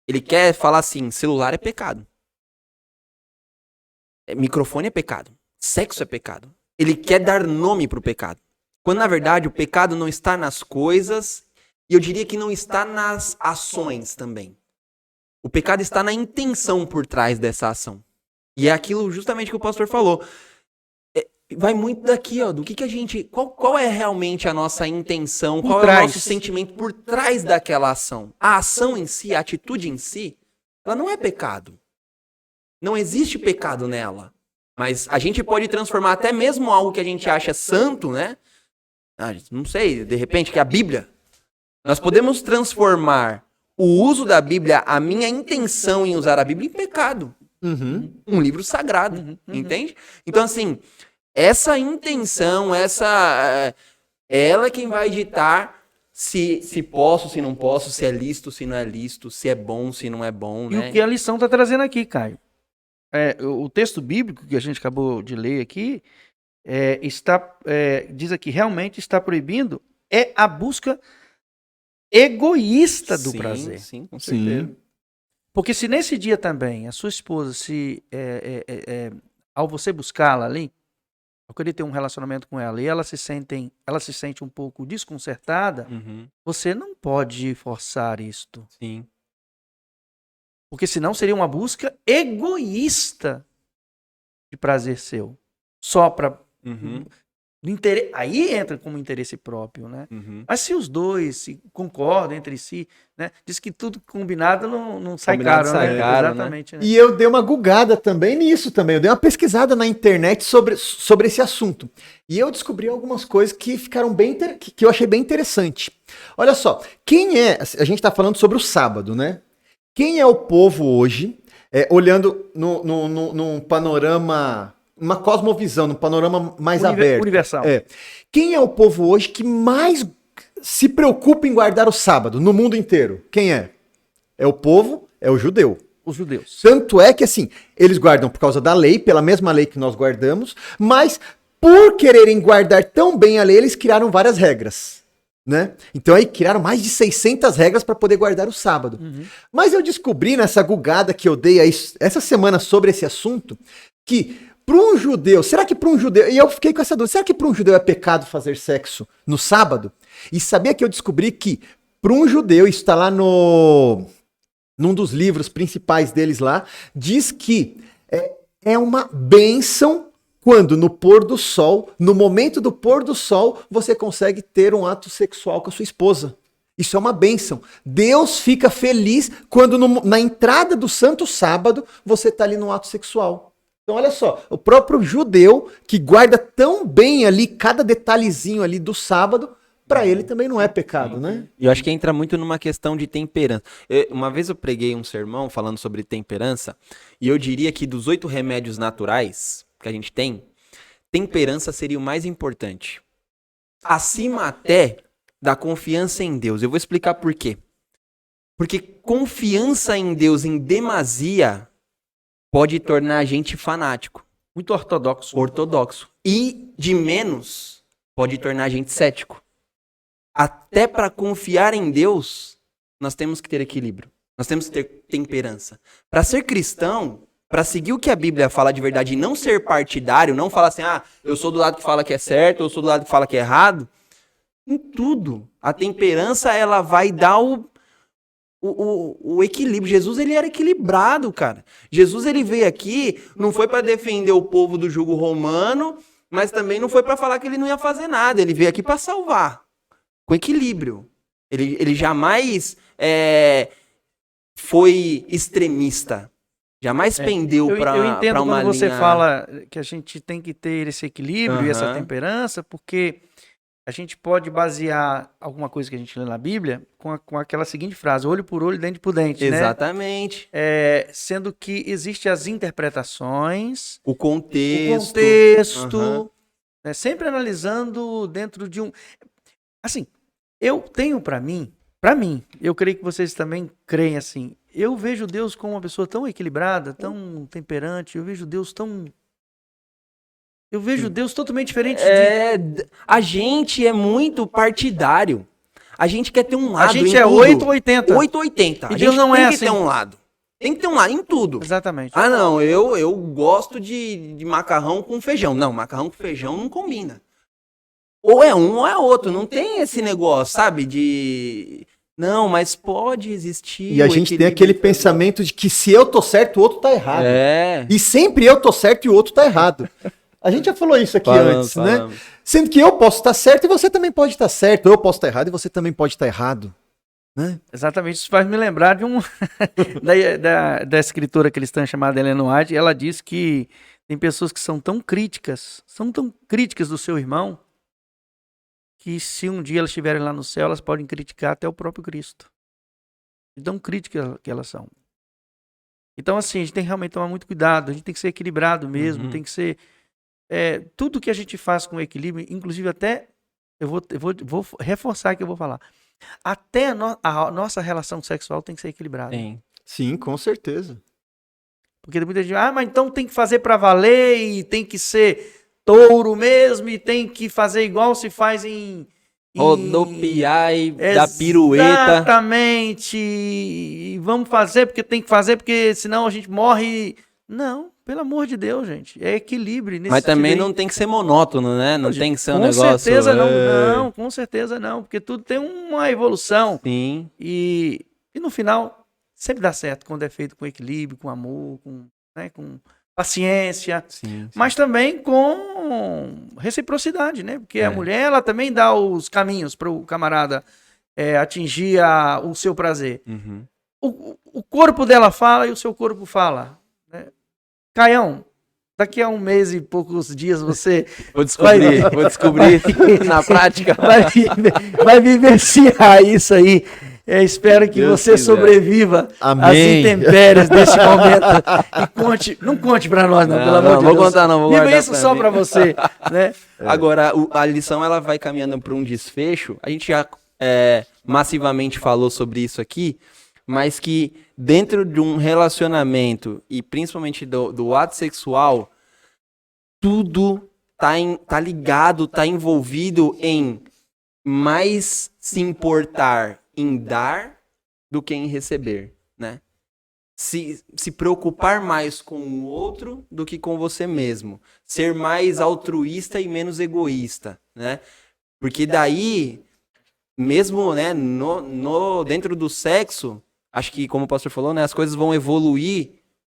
Ele quer falar assim, celular é pecado. Microfone é pecado. Sexo é pecado. Ele quer dar nome pro pecado. Quando, na verdade, o pecado não está nas coisas, e eu diria que não está nas ações também. O pecado está na intenção por trás dessa ação. E é aquilo justamente que o pastor falou. Vai muito daqui, ó, do que a gente... Qual é realmente a nossa intenção? Qual é o nosso sentimento por trás daquela ação? A ação em si, a atitude em si, ela não é pecado. Não existe pecado nela. Mas a gente pode transformar até mesmo algo que a gente acha santo, né? Não sei, de repente, que é a Bíblia. Nós podemos transformar o uso da Bíblia, a minha intenção em usar a Bíblia, em pecado. Um livro sagrado, entende? Então, assim... Essa intenção, ela é quem vai ditar se posso, se não posso, se é lícito, se não é lícito, se é bom, se não é bom,
E
né?
o que a lição está trazendo aqui, Caio? O texto bíblico que a gente acabou de ler aqui, diz aqui, realmente está proibindo a busca egoísta do prazer.
Sim, com certeza.
Sim.
Porque se nesse dia também a sua esposa, ao você buscá-la ali, ao querer ter um relacionamento com ela e ela se sente um pouco desconcertada, você não pode forçar isto.
Sim.
Porque senão seria uma busca egoísta de prazer seu. Só para... Aí entra como interesse próprio, né? Mas se os dois se concordam entre si, né? Diz que tudo combinado não sai
Combinado
caro,
sai
né?
caro,
Exatamente. Né?
E eu dei uma gugada também nisso também. Eu dei uma pesquisada na internet sobre esse assunto. E eu descobri algumas coisas que ficaram que eu achei bem interessante. Olha só, a gente tá falando sobre o sábado, né? Quem é o povo hoje, olhando num panorama, uma cosmovisão, num panorama mais aberto?
Universal.
Quem é o povo hoje que mais se preocupa em guardar o sábado no mundo inteiro? Quem é? É o povo, é o judeu.
Os judeus.
Tanto é que, assim, eles guardam por causa da lei, pela mesma lei que nós guardamos, mas por quererem guardar tão bem a lei, eles criaram várias regras, né? Então aí criaram mais de 600 regras para poder guardar o sábado. Mas eu descobri nessa gugada que eu dei aí, essa semana sobre esse assunto, que para um judeu, será que para um judeu, e eu fiquei com essa dúvida, será que para um judeu é pecado fazer sexo no sábado? E sabia que eu descobri que para um judeu, isso está lá num dos livros principais deles lá, diz que é uma bênção quando no pôr do sol, no momento do pôr do sol, você consegue ter um ato sexual com a sua esposa. Isso é uma bênção. Deus fica feliz quando na entrada do santo sábado você está ali no ato sexual. Então olha só, o próprio judeu que guarda tão bem ali cada detalhezinho ali do sábado, para ele também não é pecado, né?
E eu acho que entra muito numa questão de temperança. Uma vez eu preguei um sermão falando sobre temperança, e eu diria que dos 8 remédios naturais que a gente tem, temperança seria o mais importante. Acima até da confiança em Deus. Eu vou explicar por quê. Porque confiança em Deus em demasia pode tornar a gente fanático.
Muito ortodoxo.
E de menos pode tornar a gente cético. Até para confiar em Deus, nós temos que ter equilíbrio. Nós temos que ter temperança. Para ser cristão, para seguir o que a Bíblia fala de verdade e não ser partidário, não falar assim, eu sou do lado que fala que é certo, eu sou do lado que fala que é errado. Em tudo. A temperança, ela vai dar o equilíbrio. Jesus, ele era equilibrado, cara. Jesus, ele veio aqui, não foi para defender o povo do jugo romano, mas também não foi para falar que ele não ia fazer nada. Ele veio aqui para salvar. Com equilíbrio. Ele jamais foi extremista. Jamais pendeu para uma linha... Eu entendo quando
você fala que a gente tem que ter esse equilíbrio e essa temperança, porque a gente pode basear alguma coisa que a gente lê na Bíblia com aquela seguinte frase, olho por olho, dente por dente, né?
Exatamente.
Sendo que existem as interpretações,
O contexto. Aham.
né? Sempre analisando dentro de um... Assim, eu tenho para mim, eu creio que vocês também creem assim, eu vejo Deus como uma pessoa tão equilibrada, tão temperante, eu vejo Deus totalmente diferente
A gente é muito partidário. A gente quer ter um lado
A gente
em
é
tudo.
8 ou 80.
880.
E
A
Deus
gente
não
tem
é
que
assim.
ter um lado. Tem que ter um lado em tudo.
Exatamente.
Ah, não, eu gosto de macarrão com feijão. Não, macarrão com feijão não combina. Ou é um ou é outro. Não tem esse negócio, sabe? De... Não, mas pode existir.
E a gente tem aquele pensamento de que se eu tô certo, o outro tá errado. E sempre eu tô certo e o outro tá errado. A gente já falou isso aqui antes, né? Sendo que eu posso estar certo e você também pode estar certo. Eu posso estar errado e você também pode estar errado. Né?
Exatamente, isso faz me lembrar de da escritora cristã chamada Ellen White. Ela diz que tem pessoas que são tão críticas do seu irmão, que se um dia elas estiverem lá no céu, elas podem criticar até o próprio Cristo. De tão críticas que elas são. Então, assim, a gente tem que realmente tomar muito cuidado, a gente tem que ser equilibrado mesmo, tem que ser... tudo que a gente faz com equilíbrio, inclusive até, eu vou reforçar que eu vou falar, até a nossa relação sexual tem que ser equilibrada.
Sim, com certeza.
Porque muita gente, mas então tem que fazer pra valer e tem que ser touro mesmo e tem que fazer igual se faz em
rodopiar e dar pirueta.
Exatamente. E vamos fazer porque tem que fazer porque senão a gente morre. Não, pelo amor de Deus, gente. É equilíbrio.
Mas também não tem que ser monótono, né? Não tem que ser um negócio...
Com certeza não, com certeza não. Porque tudo tem uma evolução.
Sim.
E no final, sempre dá certo quando é feito com equilíbrio, com amor, com paciência. Sim. Mas também com reciprocidade, né? Porque a mulher, ela também dá os caminhos para o camarada atingir o seu prazer.
Uhum.
O corpo dela fala e o seu corpo fala. Né? Caião, daqui a 1 mês e poucos dias você...
Vou descobrir na prática.
Vai vivenciar isso aí. Espero que Deus você sobreviva às intempéries desse momento. E não conte pra nós, não, pelo amor de Deus.
Não vou contar, não. Vou
Viva isso só pra você. Né?
Agora, a lição ela vai caminhando para um desfecho. A gente já massivamente falou sobre isso aqui, mas que dentro de um relacionamento, e principalmente do ato sexual, tudo tá ligado, tá envolvido em mais se importar em dar do que em receber, né? Se preocupar mais com o outro do que com você mesmo. Ser mais altruísta e menos egoísta, né? Porque daí, mesmo, né, dentro do sexo, acho que, como o pastor falou, né, as coisas vão evoluir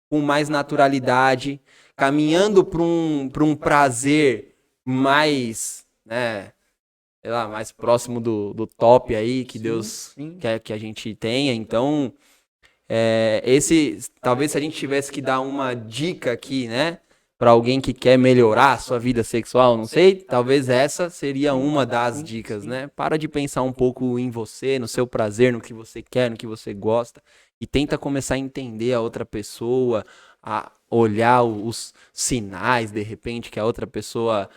com mais naturalidade, caminhando para um prazer mais, né, sei lá, mais próximo do top aí, que Deus quer que a gente tenha. Então, talvez se a gente tivesse que dar uma dica aqui, né, para alguém que quer melhorar a sua vida sexual, não sei, talvez essa seria uma das dicas, né? Para de pensar um pouco em você, no seu prazer, no que você quer, no que você gosta, e tenta começar a entender a outra pessoa, a olhar os sinais, de repente, que a outra pessoa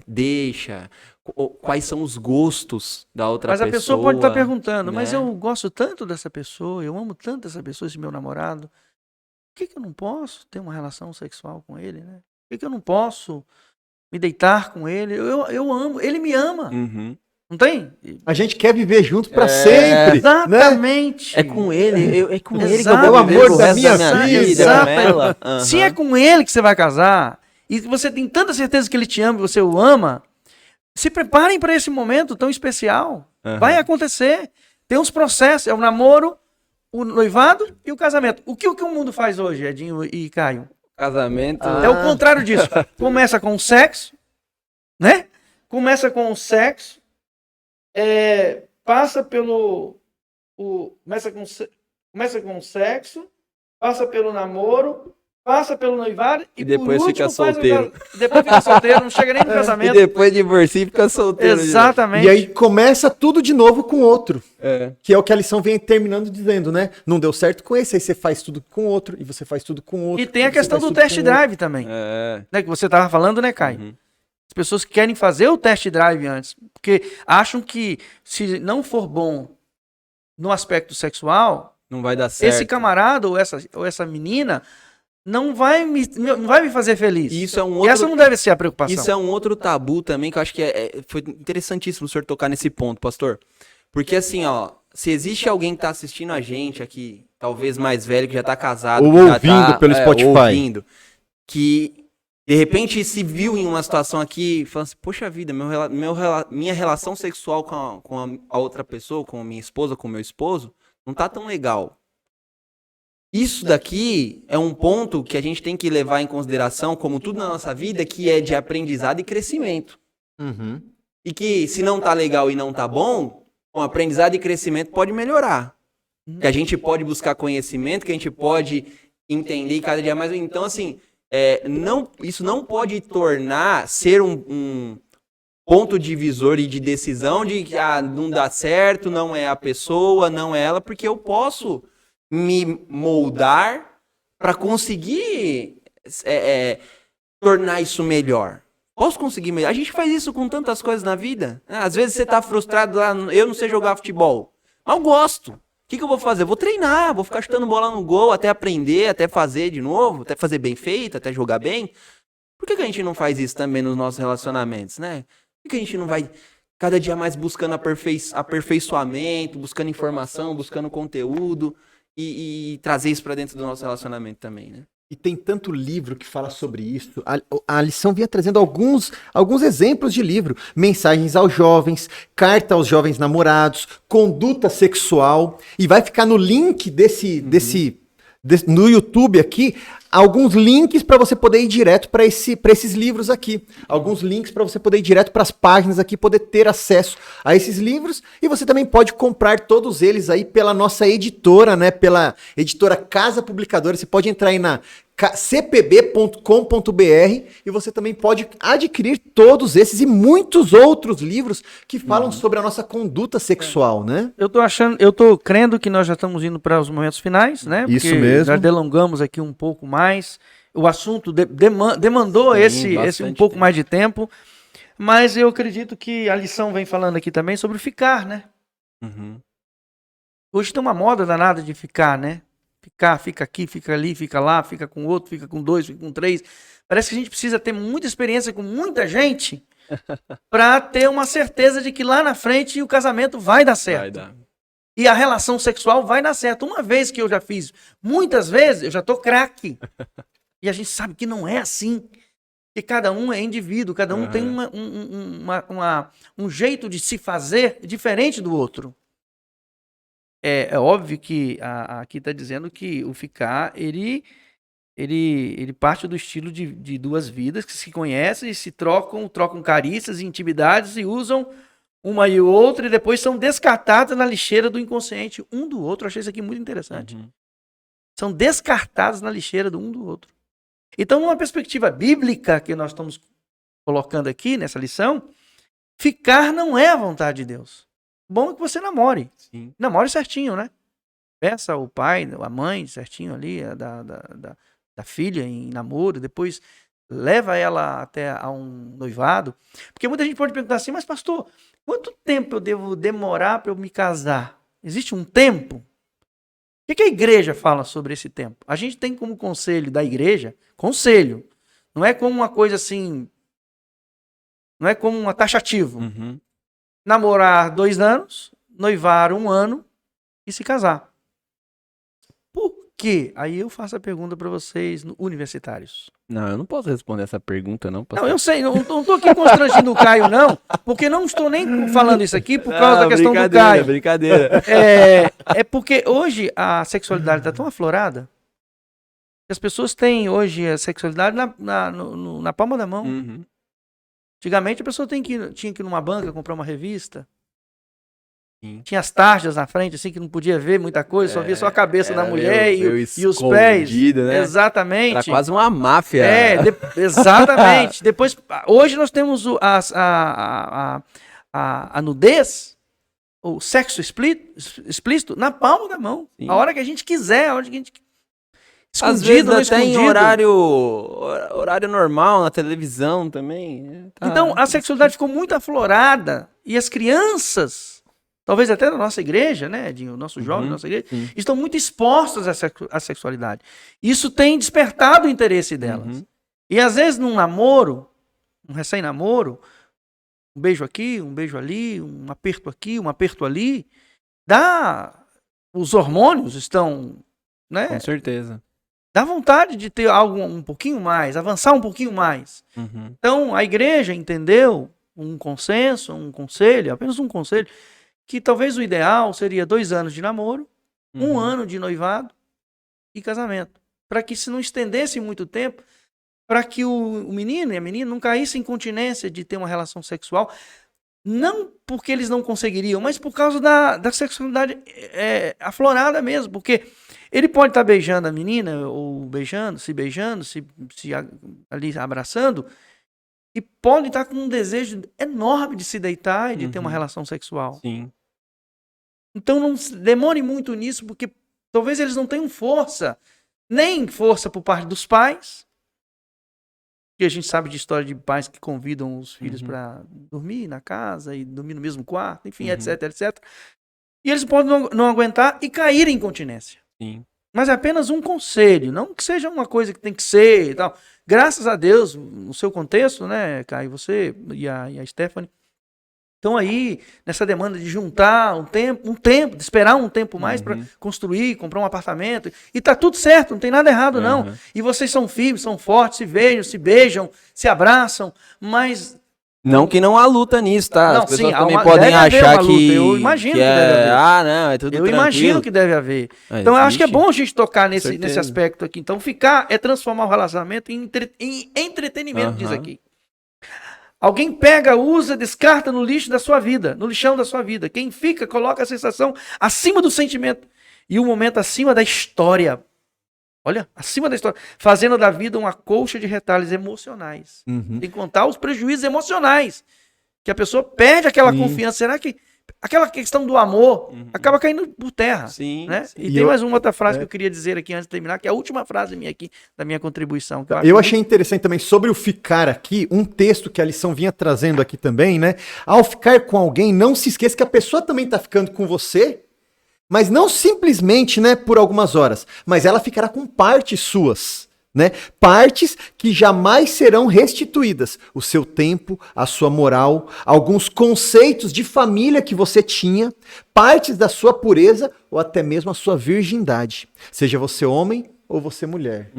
deixa, quais são os gostos da outra pessoa.
Mas a pessoa pode estar perguntando,
né?
mas eu gosto tanto dessa pessoa, eu amo tanto essa pessoa, esse meu namorado, por que eu não posso ter uma relação sexual com ele, né? Por que eu não posso me deitar com ele? Eu amo, ele me ama.
Uhum.
Não tem?
A gente quer viver junto pra sempre.
Exatamente.
Né? É com ele, é com ele que
eu vou viver o amor da minha vida.
Uhum.
Se é com ele que você vai casar, e você tem tanta certeza que ele te ama, que você o ama, se preparem para esse momento tão especial. Uhum. Vai acontecer. Tem uns processos, é o namoro, o noivado e o casamento. O que o mundo faz hoje, Edinho e Caio?
Casamento.
É o contrário disso. Começa com o sexo, né? Começa com o sexo, passa pelo... Começa com o sexo, passa pelo namoro, passa pelo noivado
E depois
por
fica
último faz
solteiro.
depois fica solteiro, não chega nem no
E
casamento.
depois divorcia e fica solteiro.
Exatamente.
E aí começa tudo de novo com outro.
É.
Que é o que a lição vem terminando dizendo, né? Não deu certo com esse, aí você faz tudo com outro, e você faz tudo com outro.
E tem a
você
questão
faz
do
tudo
test
com
drive também.
É.
Né, que você tava falando, né, Caio?
Uhum.
As pessoas que querem fazer o test drive antes, porque acham que se não for bom no aspecto sexual,
Não vai dar certo.
esse camarada ou essa menina não vai me fazer feliz.
E isso é um
E
outro...
essa não deve ser a preocupação.
Isso é um outro tabu também, que eu acho que foi interessantíssimo o senhor tocar nesse ponto, pastor. Porque assim, ó, se existe alguém que tá assistindo a gente aqui, talvez mais velho, que já tá casado,
Ou
que já
ouvindo
tá,
pelo Spotify.
ouvindo, que de repente se viu em uma situação aqui, falando assim, poxa vida, minha relação sexual com a outra pessoa, com a minha esposa, com o meu esposo, não tá tão legal. Isso daqui é um ponto que a gente tem que levar em consideração, como tudo na nossa vida, que é de aprendizado e crescimento.
Uhum.
E que se não tá legal e não tá bom, com aprendizado e crescimento pode melhorar. Que a gente pode buscar conhecimento, que a gente pode entender cada dia mais. Então, assim, isso não pode ser um ponto divisor e de decisão de que não dá certo, não é a pessoa, não é ela, porque eu posso me moldar para conseguir tornar isso melhor. Posso conseguir melhor. A gente faz isso com tantas coisas na vida. Às vezes você tá frustrado lá, eu não sei jogar futebol, mas eu gosto. O que eu vou fazer? Eu vou treinar, vou ficar chutando bola no gol até aprender, até fazer de novo, até fazer bem feito, até jogar bem. Por que a gente não faz isso também nos nossos relacionamentos, né? Por que a gente não vai cada dia mais buscando aperfeiçoamento, buscando informação, buscando conteúdo e trazer isso para dentro do nosso relacionamento também, né?
E tem tanto livro que fala sobre isso. A lição vinha trazendo alguns exemplos de livro. Mensagens aos jovens, carta aos jovens namorados, conduta sexual. E vai ficar no link no YouTube aqui, alguns links para você poder ir direto para esses livros aqui. Alguns links para você poder ir direto para as páginas aqui, poder ter acesso a esses livros. E você também pode comprar todos eles aí pela nossa editora, né? Pela editora Casa Publicadora. Você pode entrar aí na cpb.com.br e você também pode adquirir todos esses e muitos outros livros que falam sobre a nossa conduta sexual, né?
Eu tô crendo que nós já estamos indo para os momentos finais, né?
Isso mesmo.
Já delongamos aqui um pouco mais. O assunto demandou esse um pouco mais de tempo, mas eu acredito que a lição vem falando aqui também sobre ficar, né?
Uhum.
Hoje tem uma moda danada de ficar, né? Fica aqui, fica ali, fica lá, fica com outro, fica com dois, fica com três. Parece que a gente precisa ter muita experiência com muita gente para ter uma certeza de que lá na frente o casamento vai dar certo.
Vai dar.
E a relação sexual vai dar certo. Uma vez que eu já fiz, muitas vezes, eu já tô craque. E a gente sabe que não é assim. Que cada um é indivíduo, cada um tem um jeito de se fazer diferente do outro. É óbvio que aqui está dizendo que o ficar, ele parte do estilo de duas vidas que se conhecem e se trocam carícias e intimidades e usam uma e outra e depois são descartadas na lixeira do inconsciente um do outro. Eu achei isso aqui muito interessante.
Uhum.
São descartados na lixeira do um do outro. Então, numa perspectiva bíblica que nós estamos colocando aqui nessa lição, ficar não é a vontade de Deus. Bom é que você namore.
Sim.
Namore certinho, né? Peça ao pai, a mãe certinho ali, da filha em namoro, depois leva ela até a um noivado. Porque muita gente pode perguntar assim, mas pastor, quanto tempo eu devo demorar para eu me casar? Existe um tempo? O que a igreja fala sobre esse tempo? A gente tem como conselho da igreja, conselho, não é como uma coisa assim, não é como uma taxativo.
Uhum.
Namorar 2 anos, noivar 1 ano e se casar. Por quê? Aí eu faço a pergunta para vocês, universitários.
Não, eu não posso responder essa pergunta, não. Pastor.
Não, eu sei, não estou aqui constrangindo o Caio, não, porque não estou nem falando isso aqui por causa da questão do Caio.
Brincadeira.
É porque hoje a sexualidade está tão aflorada que as pessoas têm hoje a sexualidade na palma da mão.
Uhum.
Antigamente a pessoa tinha que ir numa banca comprar uma revista.
Sim.
Tinha as tarjas na frente, assim, que não podia ver muita coisa, só via só a cabeça da mulher
meio
e os pés.
né?
Exatamente.
Era quase uma máfia.
Exatamente. Depois, hoje nós temos a nudez, o sexo explícito na palma da mão.
Sim.
A hora que a gente quiser, a hora que a gente...
Às vezes até em horário normal, na televisão também.
Então, a sexualidade ficou muito aflorada e as crianças, talvez até na nossa igreja, né, o nosso jovem, nossa igreja, estão muito expostas à sexualidade. Isso tem despertado o interesse delas. E às vezes num namoro, um recém-namoro, um beijo aqui, um beijo ali, um aperto aqui, um aperto ali, os hormônios estão, né?
Com certeza.
Dá vontade de ter algo um pouquinho mais, avançar um pouquinho mais. Então, a igreja entendeu um consenso, um conselho, apenas um conselho, que talvez o ideal seria 2 anos de namoro, 1 ano de noivado e casamento. Para que se não estendesse muito tempo, para que o menino e a menina não caíssem em incontinência de ter uma relação sexual, não porque eles não conseguiriam, mas por causa da sexualidade aflorada mesmo, porque ele pode estar beijando a menina, ou se beijando, se ali abraçando, e pode estar com um desejo enorme de se deitar e de ter uma relação sexual.
Sim.
Então não demore muito nisso, porque talvez eles não tenham força, nem força por parte dos pais, que a gente sabe de história de pais que convidam os filhos para dormir na casa e dormir no mesmo quarto, enfim, etc, etc. E eles podem não aguentar e cair em incontinência.
Sim.
Mas é apenas um conselho, não que seja uma coisa que tem que ser e tal. Graças a Deus, no seu contexto, né, Caio, você e a Stephanie, estão aí nessa demanda de juntar um tempo, de esperar um tempo mais para construir, comprar um apartamento. E tá tudo certo, não tem nada errado, não. E vocês são firmes, são fortes, se beijam, se abraçam, mas...
Não que não há luta nisso, tá?
Não,
as pessoas
sim,
também podem achar que...
Eu imagino que deve haver.
Não, é tudo tranquilo.
Eu imagino que deve haver. Então eu acho que é bom a gente tocar nesse aspecto aqui. Então transformar o relacionamento em entretenimento, diz aqui. Alguém pega, usa, descarta no lixo da sua vida, no lixão da sua vida. Quem fica, coloca a sensação acima do sentimento e o momento acima da história. Olha, acima da história. Fazendo da vida uma colcha de retalhos emocionais. Sem contar os prejuízos emocionais. Que a pessoa perde aquela confiança. Será que aquela questão do amor acaba caindo por terra?
Sim.
Né?
Sim.
E tem mais uma outra frase que eu queria dizer aqui antes de terminar, que é a última frase minha aqui, da minha contribuição. Que
eu achei interessante também sobre o ficar aqui, um texto que a lição vinha trazendo aqui também, né? Ao ficar com alguém, não se esqueça que a pessoa também está ficando com você, mas não simplesmente, né, por algumas horas, mas ela ficará com partes suas, né? Partes que jamais serão restituídas. O seu tempo, a sua moral, alguns conceitos de família que você tinha, partes da sua pureza ou até mesmo a sua virgindade. Seja você homem ou você mulher.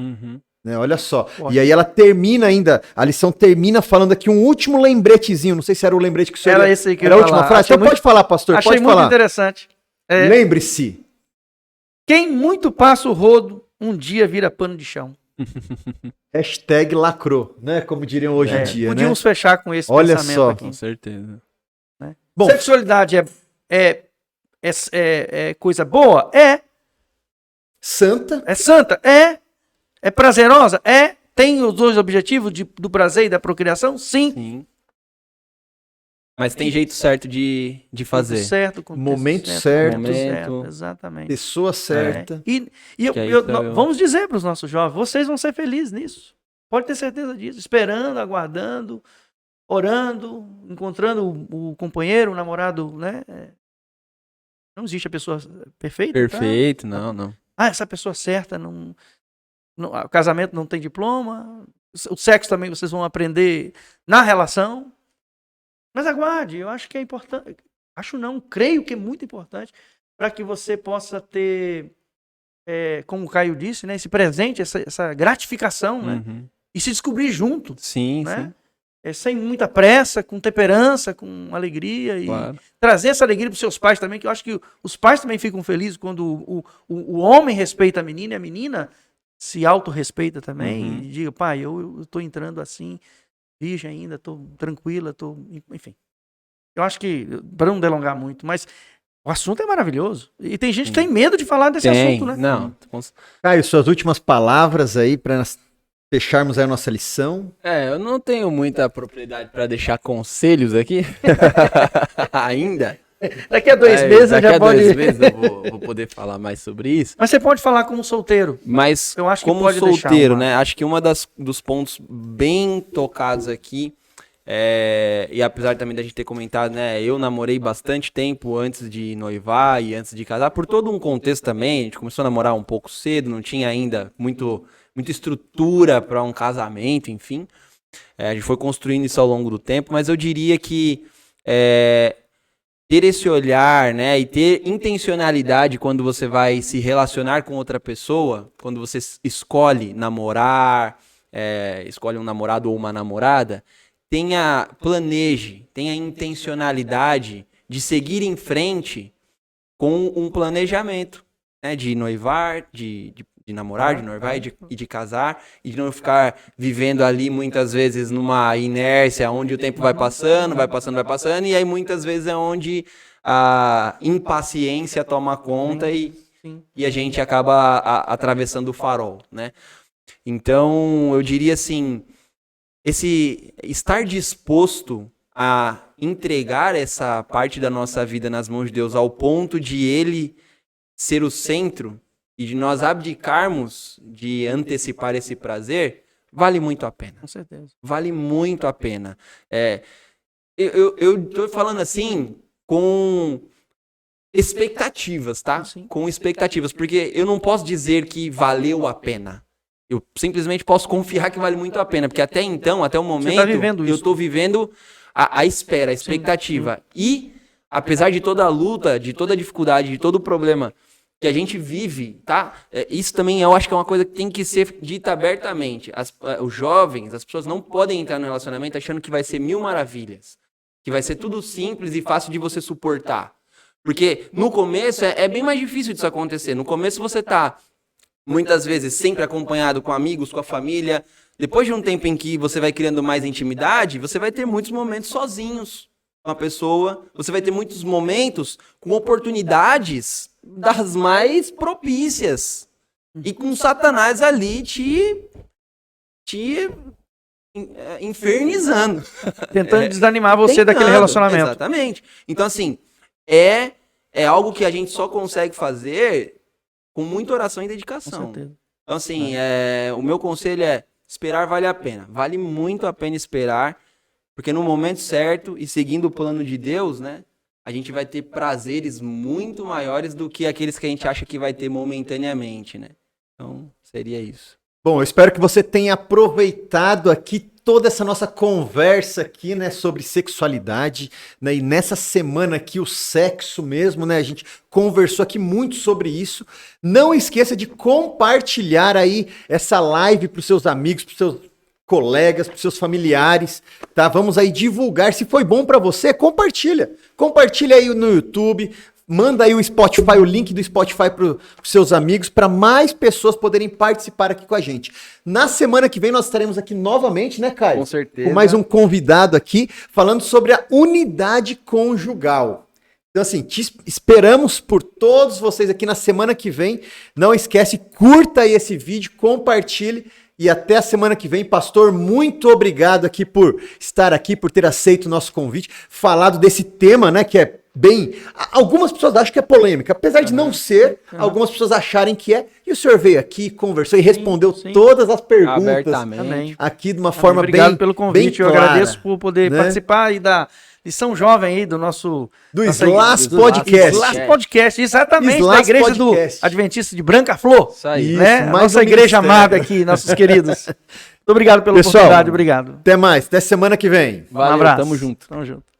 Né, olha só. E aí ela termina ainda, a lição termina falando aqui um último lembretezinho. Não sei se era o lembrete que o senhor...
Era esse aí que
era
eu
a última frase? Então pode falar, pastor,
achei
pode
muito
falar.
interessante.
Lembre-se.
Quem muito passa o rodo, um dia vira pano de chão.
Hashtag lacrou, né? Como diriam hoje em dia,
podíamos fechar com esse
Olha
pensamento
só.
aqui.
Com certeza.
Né?
Bom,
sexualidade é coisa boa? É.
Santa.
É santa? É. É prazerosa? É. Tem os dois objetivos do prazer e da procriação? Sim.
Sim. Mas tem jeito certo de fazer.
Tudo certo,
Momento certo.
Exatamente.
Pessoa certa.
Vamos dizer para os nossos jovens, vocês vão ser felizes nisso. Pode ter certeza disso. Esperando, aguardando, orando, encontrando o companheiro, o namorado, né? Não existe a pessoa perfeita.
Perfeito,
tá?
não.
Essa pessoa certa, o casamento não tem diploma, o sexo também vocês vão aprender na relação. Mas aguarde, eu acho que é importante. Creio que é muito importante para que você possa ter, como o Caio disse, né, esse presente, essa gratificação, né? E se descobrir junto.
Sim,
né? Sem muita pressa, com temperança, com alegria. E trazer essa alegria para os seus pais também, que eu acho que os pais também ficam felizes quando o homem respeita a menina e a menina se autorrespeita também. E diga, pai, eu estou entrando assim, virgem ainda, estou tranquila, enfim. Eu acho que, para não delongar muito, mas O assunto é maravilhoso. E tem gente que tem medo de falar desse assunto, né?
Não.
Caio, suas últimas palavras aí para fecharmos aí a nossa lição.
Eu não tenho muita propriedade para deixar conselhos aqui. Ainda.
Daqui a 2 meses
daqui
já
a
pode...
2 meses eu vou poder falar mais sobre isso.
Mas você pode falar como solteiro.
Mas
eu acho que
como
pode
solteiro, né? Acho que dos pontos bem tocados aqui, e apesar também da gente ter comentado, né? Eu namorei bastante tempo antes de noivar e antes de casar, por todo um contexto também. A gente começou a namorar um pouco cedo, não tinha ainda muita estrutura para um casamento, enfim. A gente foi construindo isso ao longo do tempo, mas eu diria que ter esse olhar, né, e ter intencionalidade quando você vai se relacionar com outra pessoa, quando você escolhe namorar, escolhe um namorado ou uma namorada, planeje, tenha intencionalidade de seguir em frente com um planejamento, né, de noivar, de namorar, de noivar e de casar, e de não ficar vivendo ali muitas vezes numa inércia onde o tempo vai passando, e aí muitas vezes é onde a impaciência toma conta e a gente acaba atravessando o farol, né? Então, eu diria assim, esse estar disposto a entregar essa parte da nossa vida nas mãos de Deus ao ponto de Ele ser o centro, e de nós abdicarmos de antecipar esse prazer, vale muito a pena.
Com certeza.
Vale muito a pena. Eu tô falando assim com expectativas, tá?
Sim.
Com expectativas, porque eu não posso dizer que valeu a pena. Eu simplesmente posso confiar que vale muito a pena, porque até então, até o momento,
tá vivendo isso.
eu tô vivendo a espera, a expectativa. Sim. E, apesar de toda a luta, de toda a dificuldade, de todo o problema que a gente vive, tá? Isso também eu acho que é uma coisa que tem que ser dita abertamente. Os jovens, as pessoas não podem entrar no relacionamento achando que vai ser mil maravilhas, que vai ser tudo simples e fácil de você suportar. Porque no começo é bem mais difícil disso acontecer. No começo você tá, muitas vezes, sempre acompanhado com amigos, com a família. Depois de um tempo em que você vai criando mais intimidade, você vai ter muitos momentos sozinhos com a pessoa. Você vai ter muitos momentos com oportunidades das mais propícias. E com Satanás ali te infernizando.
Tentando desanimar você daquele relacionamento.
Exatamente. Então, assim, é algo que a gente só consegue fazer com muita oração e dedicação.
Com certeza.
Então, assim, o meu conselho é esperar vale a pena. Vale muito a pena esperar, porque no momento certo e seguindo o plano de Deus, né, a gente vai ter prazeres muito maiores do que aqueles que a gente acha que vai ter momentaneamente, né? Então, seria isso.
Bom, eu espero que você tenha aproveitado aqui toda essa nossa conversa aqui, né, sobre sexualidade, né, e nessa semana aqui o sexo mesmo, né, a gente conversou aqui muito sobre isso. Não esqueça de compartilhar aí essa live para os seus amigos, para os seus colegas, para os seus familiares, tá? Vamos aí divulgar. Se foi bom para você, compartilha. Compartilha aí no YouTube. Manda aí o Spotify, o link do Spotify para os seus amigos, para mais pessoas poderem participar aqui com a gente. Na semana que vem nós estaremos aqui novamente, né, Caio?
Com certeza.
Com mais um convidado aqui, falando sobre a unidade conjugal. Então, assim, te esperamos por todos vocês aqui na semana que vem. Não esquece, curta aí esse vídeo, compartilhe. E até a semana que vem, pastor, muito obrigado aqui por estar aqui, por ter aceito o nosso convite, falado desse tema, né, que é bem... Algumas pessoas acham que é polêmica, apesar de não ser, algumas pessoas acharem que é. E o senhor veio aqui, conversou e respondeu todas as perguntas
abertamente
aqui de uma forma
obrigado
bem
pelo convite,
bem
eu
clara,
agradeço por poder
né?
participar aí da lição jovem aí do nosso...
Do
nossa
Slas
igreja,
Podcast.
Slas Podcast, exatamente,
Slas
da igreja
Podcast.
do Adventista de Branca Flor.
Isso aí.
Né?
Isso, mais
Nossa
um
igreja
ministério.
amada aqui, nossos queridos. Muito obrigado pela
Pessoal,
oportunidade, obrigado.
Até mais, até semana que vem.
Valeu,
um abraço.
tamo junto.
Tamo junto.